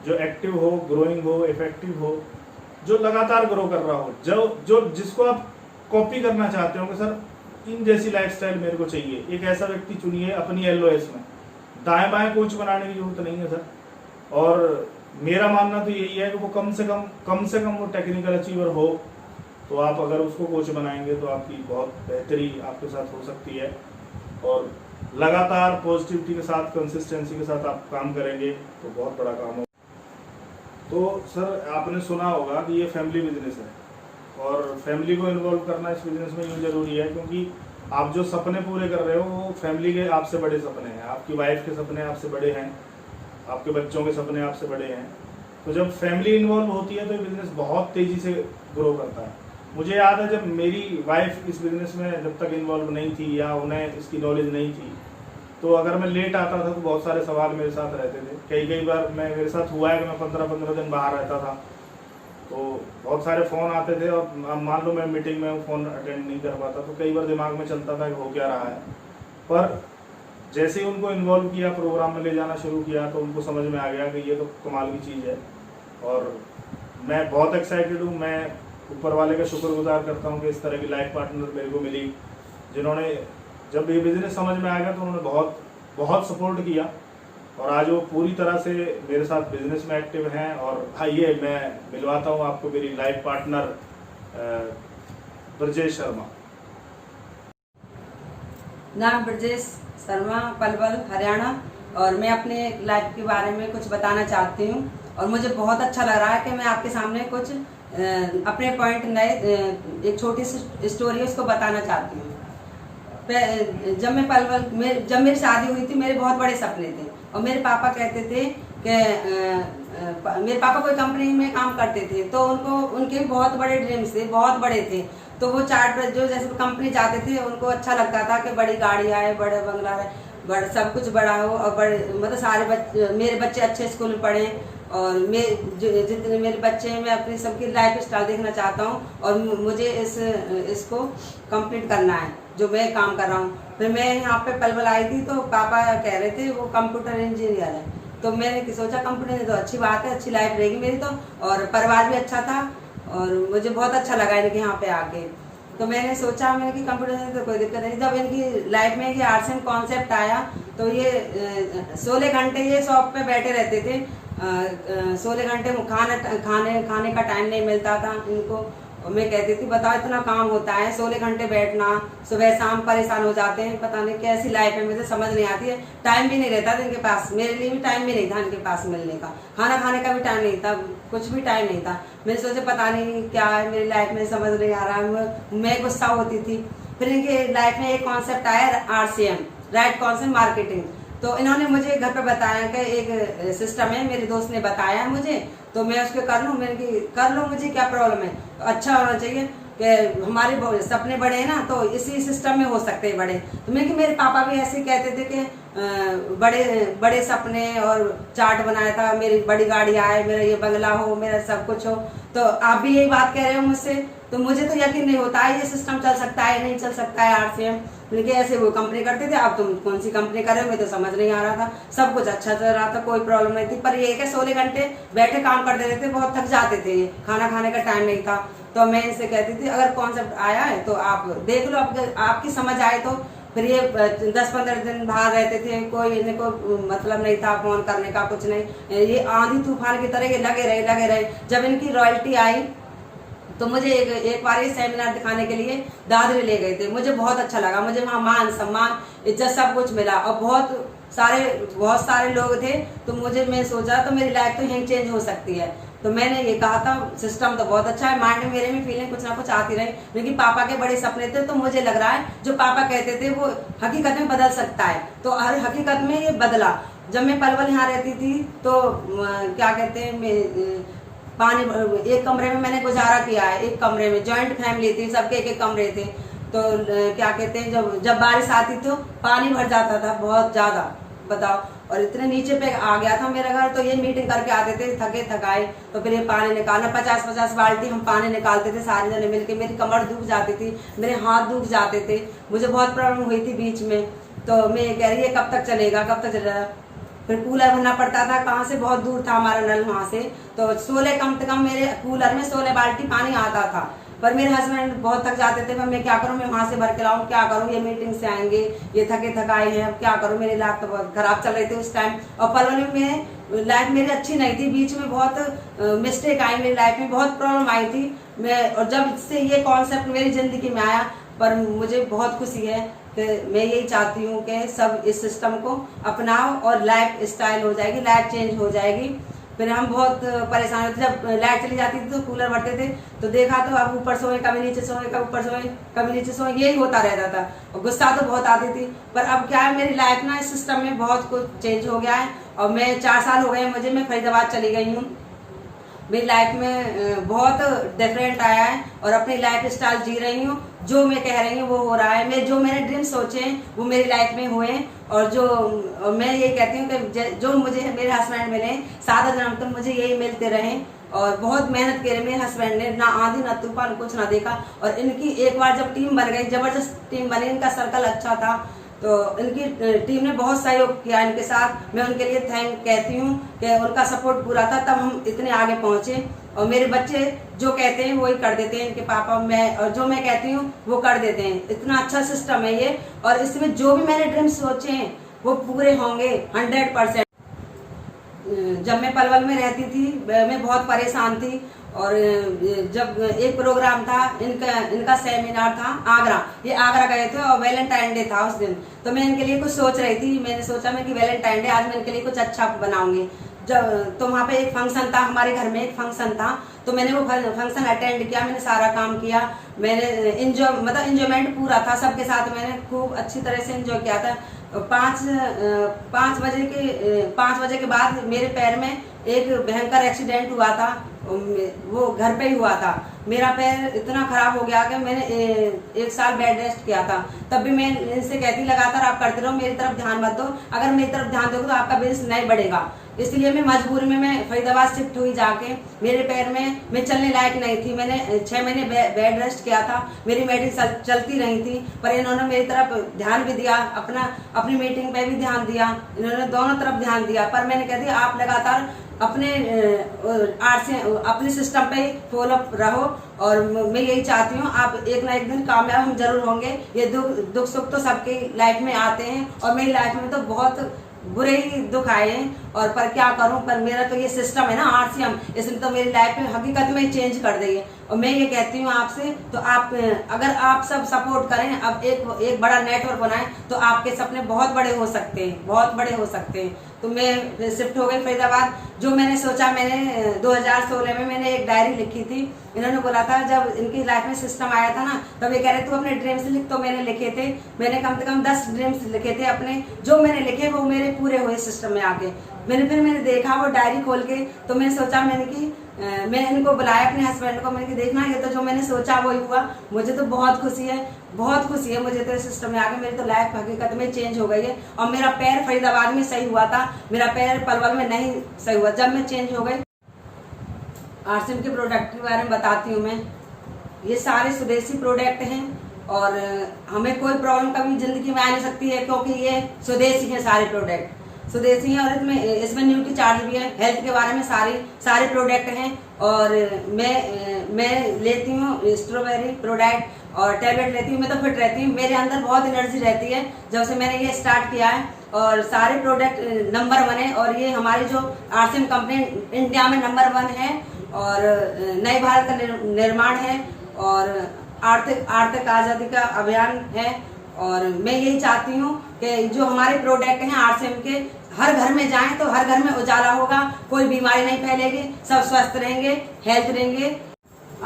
जो एक्टिव हो, ग्रोइंग हो, इफेक्टिव हो, जो लगातार ग्रो कर रहा हो, जिसको आप कॉपी करना चाहते हो कि सर इन जैसी लाइफस्टाइल मेरे को चाहिए। एक ऐसा व्यक्ति चुनिए अपनी LOS में। दाएं बाएं कोच बनाने की जरूरत नहीं है सर। और मेरा मानना तो यही है कि वो कम से कम वो टेक्निकल अचीवर हो, तो आप अगर उसको कोच बनाएंगे तो आपकी बहुत बेहतरी आपके साथ हो सकती है। और लगातार पॉजिटिविटी के साथ, कंसिस्टेंसी के साथ आप काम करेंगे तो बहुत बड़ा काम हो। तो सर आपने सुना होगा कि ये फैमिली बिजनेस है और फैमिली को इन्वॉल्व करना इस बिजनेस में यूँ जरूरी है, क्योंकि आप जो सपने पूरे कर रहे हो वो फैमिली के आपसे बड़े सपने हैं। आपकी वाइफ के सपने आपसे बड़े हैं, आपके बच्चों के सपने आपसे बड़े हैं। तो जब फैमिली इन्वॉल्व होती है तो ये बिजनेस बहुत तेज़ी से ग्रो करता है। मुझे याद है जब मेरी वाइफ इस बिजनेस में जब तक इन्वॉल्व नहीं थी या उन्हें इसकी नॉलेज नहीं थी, तो अगर मैं लेट आता था तो बहुत सारे सवाल मेरे साथ रहते थे। कई बार मेरे साथ हुआ है कि मैं 15-15 दिन बाहर रहता था, तो बहुत सारे फ़ोन आते थे और मान लो मैं मीटिंग में फ़ोन अटेंड नहीं कर पाता, तो कई बार दिमाग में चलता था कि हो क्या रहा है। पर जैसे ही उनको इन्वॉल्व किया, प्रोग्राम में ले जाना शुरू किया, तो उनको समझ में आ गया कि ये तो कमाल की चीज़ है। और मैं बहुत एक्साइटेड हूँ। मैं ऊपर वाले का शुक्रगुजार करता हूँ कि इस तरह की लाइफ पार्टनर मेरे को मिली, जिन्होंने जब ये बिज़नेस समझ में आ गया तो उन्होंने बहुत सपोर्ट किया और आज वो पूरी तरह से मेरे साथ बिजनेस में एक्टिव हैं। और आइए मैं मिलवाता हूँ आपको मेरी लाइफ पार्टनर ब्रजेश शर्मा। नाम ब्रजेश शर्मा, पलवल, हरियाणा। और मैं अपने लाइफ के बारे में कुछ बताना चाहती हूँ और मुझे बहुत अच्छा लग रहा है कि मैं आपके सामने कुछ अपने पॉइंट नए एक छोटी सी स्टोरी उसको बताना चाहती हूँ। जब मेरी शादी हुई थी, मेरे बहुत बड़े सपने थे और मेरे पापा कहते थे कि मेरे पापा कोई कंपनी में काम करते थे, तो उनके बहुत बड़े ड्रीम्स थे, बहुत बड़े थे। तो वो चार्ट जो जैसे कंपनी जाते थे उनको अच्छा लगता था कि बड़ी गाड़ी आए, बड़े बंगला आए, बड़ा सब कुछ बड़ा हो और बड़े मतलब सारे मेरे बच्चे अच्छे स्कूल में पढ़े और जितने मेरे बच्चे हैं मैं अपनी सबकी लाइफ स्टाइल देखना चाहता हूँ और मुझे इसको कंप्लीट करना है जो मैं काम कर रहा हूँ। फिर मैं यहाँ पे पलवल आई थी तो पापा कह रहे थे वो कंप्यूटर इंजीनियर है, तो मैंने सोचा कंप्यूटर तो अच्छी बात है, अच्छी लाइफ रहेगी मेरी तो, और परिवार भी अच्छा था और मुझे बहुत अच्छा लगा इनके यहाँ पे आके। तो मैंने सोचा मैंने कि कंप्यूटर से तो कोई दिक्कत नहीं। जब इनकी लाइफ में ये RCM कॉन्सेप्ट आया तो ये 16 घंटे ये शॉप पे बैठे रहते थे। 16 घंटे खाने का टाइम नहीं मिलता था इनको। और मैं कहती थी बताओ इतना काम होता है, 16 घंटे बैठना, सुबह शाम परेशान हो जाते हैं, पता नहीं कैसी लाइफ है, मुझे समझ नहीं आती है। टाइम भी नहीं रहता था इनके पास, मेरे लिए भी टाइम भी नहीं था इनके पास मिलने का, खाना खाने का भी टाइम नहीं था, कुछ भी टाइम नहीं था। मैंने सोचा पता नहीं क्या है मेरी लाइफ में, समझ नहीं आ रहा, मैं गुस्सा होती थी। फिर इनके लाइफ में एक कॉन्सेप्ट आया RCM, राइट कॉन्सेप्ट मार्केटिंग। तो इन्होंने मुझे घर पे बताया कि एक सिस्टम है, मेरे दोस्त ने बताया मुझे, तो मैं उसको कर लूँ। मैंने कि कर लो, मुझे क्या प्रॉब्लम है, तो अच्छा होना चाहिए कि हमारे सपने बड़े हैं ना, तो इसी सिस्टम में हो सकते हैं बड़े। तो मैं कि मेरे पापा भी ऐसे कहते थे कि बड़े बड़े सपने और चार्ट बनाया था, मेरी बड़ी गाड़ी आए, मेरा ये बंगला हो, मेरा सब कुछ हो। तो आप भी यही बात कह रहे हो मुझसे, तो मुझे तो यकीन नहीं होता है ये सिस्टम चल सकता है नहीं चल सकता है RCM। लेकिन ऐसे वो कंपनी करते थे, अब तुम कौन सी कंपनी कर रहे हो, मैं तो समझ नहीं आ रहा था। सब कुछ अच्छा चल रहा था, कोई प्रॉब्लम नहीं थी, पर ये कि 16 घंटे बैठे काम करते रहते, बहुत थक जाते थे, खाना खाने का टाइम नहीं था। तो मैं इनसे कहती थी अगर कॉन्सेप्ट आया है तो आप देख लो, आपकी समझ आए तो। फिर ये 10-15 दिन बाहर रहते थे, कोई इनको मतलब नहीं था फोन करने का, कुछ नहीं। ये आंधी तूफान की तरह ये लगे रहे। जब इनकी रॉयल्टी आई तो मुझे एक बार ये सेमिनार दिखाने के लिए दादरी ले गए थे, मुझे बहुत अच्छा लगा, मुझे वहाँ मान सम्मान इज्जत सब कुछ मिला, और बहुत सारे लोग थे। तो मैं सोचा तो मेरी लाइफ तो यहीं चेंज हो सकती है। तो मैंने ये कहा था सिस्टम तो बहुत अच्छा है, माइंड में मेरे में फीलिंग कुछ ना कुछ आती रही। लेकिन पापा के बड़े सपने थे, तो मुझे लग रहा है जो पापा कहते थे वो हकीकत में बदल सकता है। तो हर हकीकत में ये बदला। जब मैं पलवल यहाँ रहती थी तो क्या कहते हैं, पानी एक कमरे में मैंने गुजारा किया है, एक कमरे में, जॉइंट फैमिली थी, सबके एक कमरे थे। तो क्या कहते हैं, जब बारिश आती तो पानी भर जाता था बहुत ज्यादा, बताओ, और इतने नीचे पे आ गया था मेरा घर। तो ये मीटिंग करके आते थे थके थकाए, तो फिर ये पानी निकालना, 50-50 बाल्टी हम पानी निकालते थे सारे जने मिलके। मेरी कमर दुख जाती थी, मेरे हाथ दुख जाते थे, मुझे बहुत प्रॉब्लम हुई थी बीच में। तो मैं कह रही है कब तक चलेगा। फिर कूलर भरना पड़ता था, कहाँ से, बहुत दूर था हमारा नल वहाँ से। तो 16 कम से कम मेरे कूलर में 16 बाल्टी पानी आता था। पर मेरे हस्बैंड बहुत थक जाते थे, मैं क्या करूँ, मैं वहाँ से भर के लाऊं, क्या करूँ, ये मीटिंग से आएंगे, ये थके थकाए हैं, अब क्या करूँ। मेरी लाइफ तो बहुत खराब चल रही थी उस टाइम। और पलवल में लाइफ मेरी अच्छी नहीं थी, बीच में बहुत मिस्टेक आई मेरी लाइफ में, बहुत प्रॉब्लम आई थी। और जब से ये कॉन्सेप्ट मेरी जिंदगी में आया, पर मुझे बहुत खुशी है कि मैं यही चाहती हूँ कि सब इस सिस्टम को अपनाओ और लाइफ स्टाइल हो जाएगी, लाइफ चेंज हो जाएगी। फिर हम बहुत परेशान होते, जब लाइट चली जाती थी तो कूलर भरते थे, तो देखा तो अब ऊपर सोए, कभी नीचे सोए, कभी ऊपर सोए, कभी नीचे सोए, यही होता रहता था। और गुस्सा तो बहुत आती थी। पर अब क्या है, मेरी लाइफ ना इस सिस्टम में बहुत कुछ चेंज हो गया है। और मैं 4 साल हो गए मुझे, मैं फरीदाबाद चली गई हूँ। मेरी लाइफ में बहुत डिफरेंट आया है और अपनी लाइफ स्टाइल जी रही हूँ। जो मैं कह रही हूँ वो हो रहा है, जो मैंने ड्रीम सोचे हैं वो मेरी लाइफ में हुए। और मैं ये कहती हूँ कि जो मुझे मेरे हस्बैंड मिले, सादा जन्म तक मुझे यही मिलते रहे। और बहुत मेहनत करे मेरे हस्बैंड ने, ना आंधी ना तूफान कुछ ना देखा। और इनकी एक बार जब टीम बन गई, जबरदस्त टीम बनी, इनका सर्कल अच्छा था, तो इनकी टीम ने बहुत सहयोग किया इनके साथ। मैं उनके लिए थैंक कहती हूँ कि उनका सपोर्ट पूरा था, तब हम इतने आगे पहुँचे। और मेरे बच्चे जो कहते हैं वही कर देते हैं, इनके पापा, मैं, और जो मैं कहती हूँ वो कर देते हैं। इतना अच्छा सिस्टम है ये, और इसमें जो भी मैंने ड्रीम सोचे हैं वो पूरे होंगे 100%। जब मैं पलवल में रहती थी मैं बहुत परेशान थी। और जब एक प्रोग्राम था इनका सेमिनार था आगरा, ये आगरा गए थे और वैलेंटाइन डे था उस दिन। तो मैं इनके लिए कुछ सोच रही थी, मैंने सोचा मैं कि वैलेंटाइन डे आज मैं इनके लिए कुछ अच्छा बनाऊंगी। तो वहाँ पे एक फंक्शन था, हमारे घर में एक फंक्शन था, तो मैंने वो फंक्शन अटेंड किया, मैंने सारा काम किया, मैंने एंजॉयमेंट पूरा था सबके साथ, मैंने खूब अच्छी तरह से एंजॉय किया था। 5 बजे के बाद मेरे पैर में एक भयंकर एक्सीडेंट हुआ था, वो घर पे ही हुआ था। मेरा पैर इतना खराब हो गया कि मैंने 1 साल बेड रेस्ट किया था। तब भी मैं इनसे कहती लगातार आप करते रहो, मेरी तरफ ध्यान मत दो, अगर मेरी तरफ ध्यान दोगे तो आपका बिजनेस नहीं बढ़ेगा। इसलिए मैं मजबूरी में मैं फरीदाबाद शिफ्ट हुई जाके। मेरे पैर में मैं चलने लायक नहीं थी, मैंने 6 महीने बेड रेस्ट किया था, मेरी मेडिसिन चलती रही थी। पर इन्होंने मेरी तरफ ध्यान भी दिया, अपनी मीटिंग पे भी ध्यान दिया, इन्होंने दोनों तरफ ध्यान दिया। पर मैंने कह दिया आप लगातार अपने अपने सिस्टम पे ही फॉलो रहो। और मैं यही चाहती हूँ, आप एक ना एक दिन कामयाब हम जरूर होंगे। ये दुख सुख तो सबके लाइफ में आते हैं, और मेरी लाइफ में तो बहुत बुरे ही दुख आए हैं। और पर क्या करूं, पर मेरा तो ये सिस्टम है ना RCM, इसने तो मेरी लाइफ में हकीकत में चेंज कर दी है। और मैं ये कहती हूँ आपसे, तो आप अगर आप सब सपोर्ट करें, अब एक बड़ा नेटवर्क बनाएं, तो आपके सपने बहुत बड़े हो सकते हैं, बहुत बड़े हो सकते हैं। तो मैं शिफ्ट हो गई फरीदाबाद। जो मैंने सोचा, मैंने 2016 में मैंने एक डायरी लिखी थी। इन्होंने बोला था, जब इनकी लाइफ में सिस्टम आया था ना, तब ये कह रहे तू अपने ड्रीम्स लिख। तो मैंने लिखे थे, मैंने कम से कम 10 ड्रीम्स लिखे थे अपने। जो मैंने लिखे वो मेरे पूरे हुए सिस्टम में आके। मैंने देखा वो डायरी खोल के, तो मैंने सोचा, मैंने कि मैं इनको बुलाया अपने हस्बैंड को, मैंने कि देखना ये तो जो मैंने सोचा वही हुआ। मुझे तो बहुत खुशी है, बहुत खुशी है मुझे तो इस सिस्टम में आके। मेरी तो लाइफ हकीकत में चेंज हो गई है। और मेरा पैर फरीदाबाद में सही हुआ था, मेरा पैर पलवल में नहीं सही हुआ। जब मैं चेंज हो गई, RCM के प्रोडक्ट के बारे में बताती हूँ मैं। ये सारे स्वदेशी प्रोडक्ट हैं, और हमें कोई प्रॉब्लम कभी जिंदगी में आ नहीं सकती है, क्योंकि ये स्वदेशी हैं, सारे प्रोडक्ट स्वदेशी हैं। और इसमें न्यूट्री चार्ज भी है। हेल्थ के बारे में सारे प्रोडक्ट हैं। और मैं लेती हूँ स्ट्रॉबेरी प्रोडक्ट और टैबलेट लेती हूँ। मैं तो फिट रहती हूँ, मेरे अंदर बहुत एनर्जी रहती है जब से मैंने ये स्टार्ट किया है। और सारे प्रोडक्ट नंबर 1 है। और ये हमारी जो RCM कंपनी इंडिया में नंबर 1 है। और नए भारत का निर्माण है, और आर्थिक आजादी का अभियान है। और मैं यही चाहती हूँ कि जो हमारे प्रोडक्ट हैं RCM के, हर घर में जाएं तो हर घर में उजाला होगा, कोई बीमारी नहीं फैलेगी, सब स्वस्थ रहेंगे, हेल्थ रहेंगे।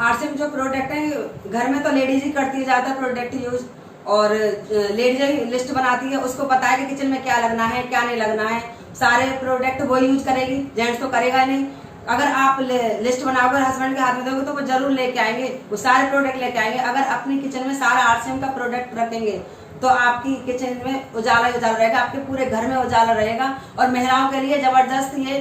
RCM जो प्रोडक्ट है, घर में तो लेडीज ही करती है ज्यादा प्रोडक्ट यूज। और लेडीज ही लिस्ट बनाती है, उसको पता है कि किचन में क्या लगना है, क्या नहीं लगना है। सारे प्रोडक्ट वो यूज करेगी, जेंट्स तो करेगा नहीं। अगर आप लिस्ट बनाओगे, हस्बैंड के हाथ में दोगे, तो वो जरूर लेके आएंगे, वो सारे प्रोडक्ट लेके आएंगे। अगर अपनी किचन में सारा RCM का प्रोडक्ट रखेंगे, तो आपकी किचन में उजाला ही उजाला रहेगा, आपके पूरे घर में उजाला रहेगा। और महिलाओं के लिए जबरदस्त ये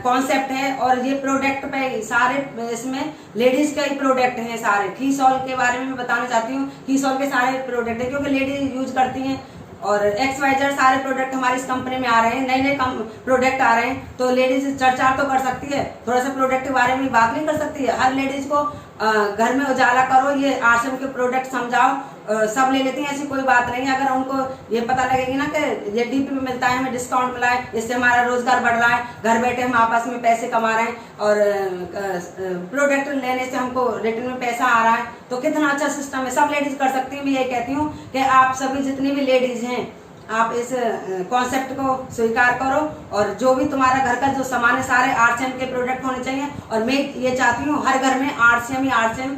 कॉन्सेप्ट है। और ये प्रोडक्ट पे सारे, इसमें लेडीज का ही प्रोडक्ट है सारे। खीसॉल के बारे में मैं बताना चाहती हूँ, खीसॉल के सारे प्रोडक्ट है, क्योंकि लेडीज यूज करती हैं। और XYZ सारे प्रोडक्ट हमारी इस कंपनी में आ रहे हैं, नए प्रोडक्ट आ रहे हैं। तो लेडीज चर्चा तो कर सकती है, थोड़ा सा प्रोडक्ट के बारे में बात नहीं कर सकती है। हर लेडीज को घर में उजाला करो, ये RCM के प्रोडक्ट समझाओ, सब ले लेती हैं, ऐसी कोई बात नहीं है। अगर उनको ये पता लगेगी ना कि ये DP में मिलता है, हमें डिस्काउंट मिला है, इससे हमारा रोजगार बढ़ रहा है, घर बैठे हम आपस में पैसे कमा रहे हैं, और प्रोडक्ट लेने से हमको रिटर्न में पैसा आ रहा है, तो कितना अच्छा सिस्टम है। सब लेडीज कर सकती हैं। मैं यही कहती हूँ कि आप सभी जितनी भी लेडीज हैं, आप इस कॉन्सेप्ट को स्वीकार करो। और जो भी तुम्हारा घर का जो सामान है, सारे RCM के प्रोडक्ट होने चाहिए। और मैं ये चाहती हूँ हर घर में RCM ही RCM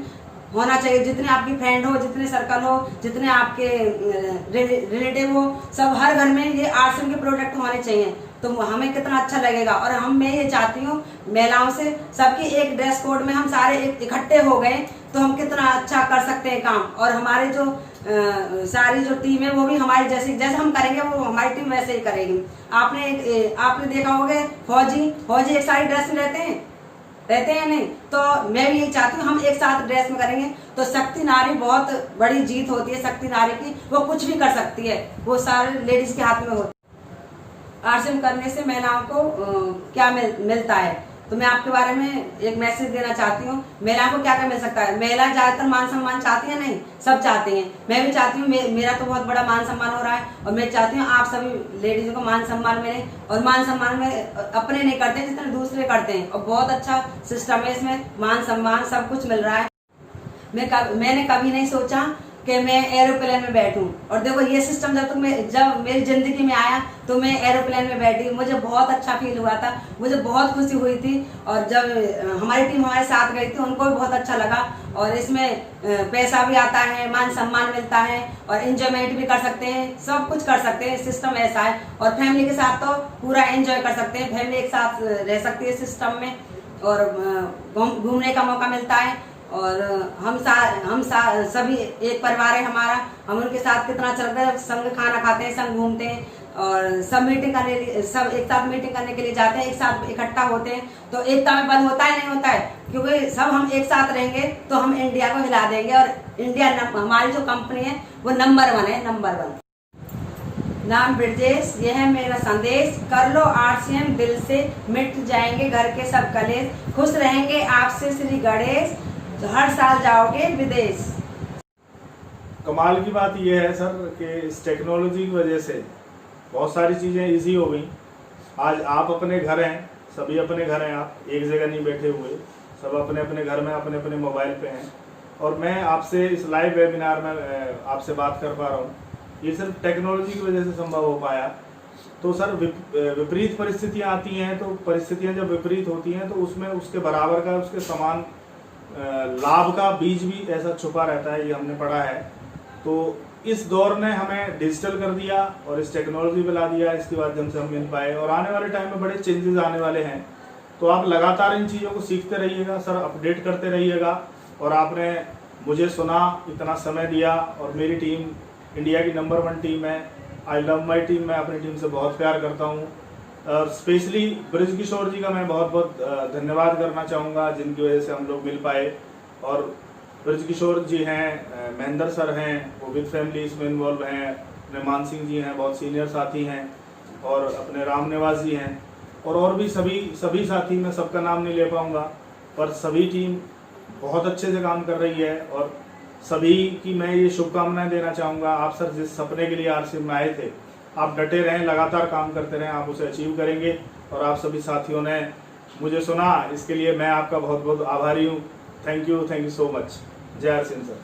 होना चाहिए। जितने आपकी फ्रेंड हो, जितने सर्कल हो, जितने आपके रिलेटिव हो, सब हर घर में ये RCM के प्रोडक्ट होने चाहिए। तो हमें कितना अच्छा लगेगा। और मैं ये चाहती हूँ महिलाओं से, सबकी एक ड्रेस कोड में हम सारे इकट्ठे हो गए, तो हम कितना अच्छा कर सकते हैं काम। और हमारे जो सारी जो टीम है, वो भी हमारी जैसे हम करेंगे, वो हमारी टीम वैसे ही करेगी। आपने देखा होगा, फौजी एक सारी ड्रेस में रहते हैं नहीं। तो मैं भी यही चाहती हूँ, हम एक साथ ड्रेस में करेंगे तो शक्ति नारी बहुत बड़ी जीत होती है। शक्ति नारी की, वो कुछ भी कर सकती है, वो सारे लेडीज के हाथ में होती है। RCM करने से महिलाओं को क्या मिलता है, तो मैं आपके बारे में एक मैसेज देना चाहती हूँ। महिलाओं को क्या क्या मिल सकता है। महिला ज्यादातर मान सम्मान चाहती है, नहीं, सब चाहती हैं। मैं भी चाहती हूँ, मेरा तो बहुत बड़ा मान सम्मान हो रहा है, और मैं चाहती हूँ आप सभी लेडीजों को मान सम्मान मिले। और मान सम्मान में अपने नहीं करते जितने दूसरे करते हैं, और बहुत अच्छा सिस्टम है इसमें, मान सम्मान सब कुछ मिल रहा है। मैंने कभी नहीं सोचा कि मैं एरोप्लेन में बैठूं। और देखो, ये सिस्टम जब मेरी जिंदगी में आया, तो मैं एरोप्लेन में बैठी, मुझे बहुत अच्छा फील हुआ था, मुझे बहुत खुशी हुई थी। और जब हमारी टीम हमारे साथ गई थी, उनको भी बहुत अच्छा लगा। और इसमें पैसा भी आता है, मान सम्मान मिलता है, और एंजॉयमेंट भी कर सकते हैं, सब कुछ कर सकते हैं। सिस्टम ऐसा है। और फैमिली के साथ तो पूरा एंजॉय कर सकते हैं, फैमिली एक साथ रह सकती है सिस्टम में, और घूमने का मौका मिलता है। और हम सभी एक परिवार है हमारा, हम उनके साथ कितना अच्छा लगता है। संग खाना खाते हैं, संग घूमते हैं, और सब सब एक साथ मीटिंग करने के लिए जाते हैं, एक साथ इकट्ठा होते हैं। तो एकता में बल होता है, नहीं होता है, क्योंकि सब हम एक साथ रहेंगे तो हम इंडिया को हिला देंगे। और इंडिया हमारी जो कंपनी है, वो नंबर 1 है, नंबर 1। नाम ब्रजेश, यह है मेरा संदेश। कर लो RCM दिल से, मिट जाएंगे घर के सब कलेश। खुश रहेंगे आपसे श्री गणेश, हर साल जाओगे विदेश। कमाल की बात यह है सर कि इस टेक्नोलॉजी की वजह से बहुत सारी चीज़ें इजी हो गई। आज आप अपने घर हैं, सभी अपने घर हैं, आप एक जगह नहीं बैठे हुए, सब अपने अपने घर में अपने अपने मोबाइल पे हैं और मैं आपसे इस लाइव वेबिनार में आपसे बात कर पा रहा हूँ। ये सिर्फ टेक्नोलॉजी की वजह से संभव हो पाया। तो सर विपरीत परिस्थितियाँ आती हैं, तो परिस्थितियाँ जब विपरीत होती हैं तो उसमें उसके बराबर का, उसके समान लाभ का बीज भी ऐसा छुपा रहता है, ये हमने पढ़ा है। तो इस दौर ने हमें डिजिटल कर दिया और इस टेक्नोलॉजी पे ला दिया, इसके माध्यम से हम मिल पाए और आने वाले टाइम में बड़े चेंजेस आने वाले हैं। तो आप लगातार इन चीज़ों को सीखते रहिएगा सर, अपडेट करते रहिएगा। और आपने मुझे सुना, इतना समय दिया और मेरी टीम इंडिया की नंबर 1 टीम है। आई लव माई टीम, मैं अपनी टीम से बहुत प्यार करता हूँ और स्पेशली ब्रज किशोर जी का मैं बहुत बहुत धन्यवाद करना चाहूँगा, जिनकी वजह से हम लोग मिल पाए। और ब्रज किशोर जी हैं, महेंद्र सर हैं, वो विद फैमिली इसमें इन्वॉल्व हैं, अपने मान सिंह जी हैं, बहुत सीनियर साथी हैं, और अपने राम निवास जी हैं और भी सभी साथी, मैं सबका नाम नहीं ले पाऊँगा, पर सभी टीम बहुत अच्छे से काम कर रही है और सभी की मैं ये शुभकामनाएं देना चाहूँगा। आप सर जिस सपने के लिए RCM में आए थे, आप डटे रहें, लगातार काम करते रहें, आप उसे अचीव करेंगे। और आप सभी साथियों ने मुझे सुना, इसके लिए मैं आपका बहुत बहुत आभारी हूँ। Thank you so much. जय RCM सर।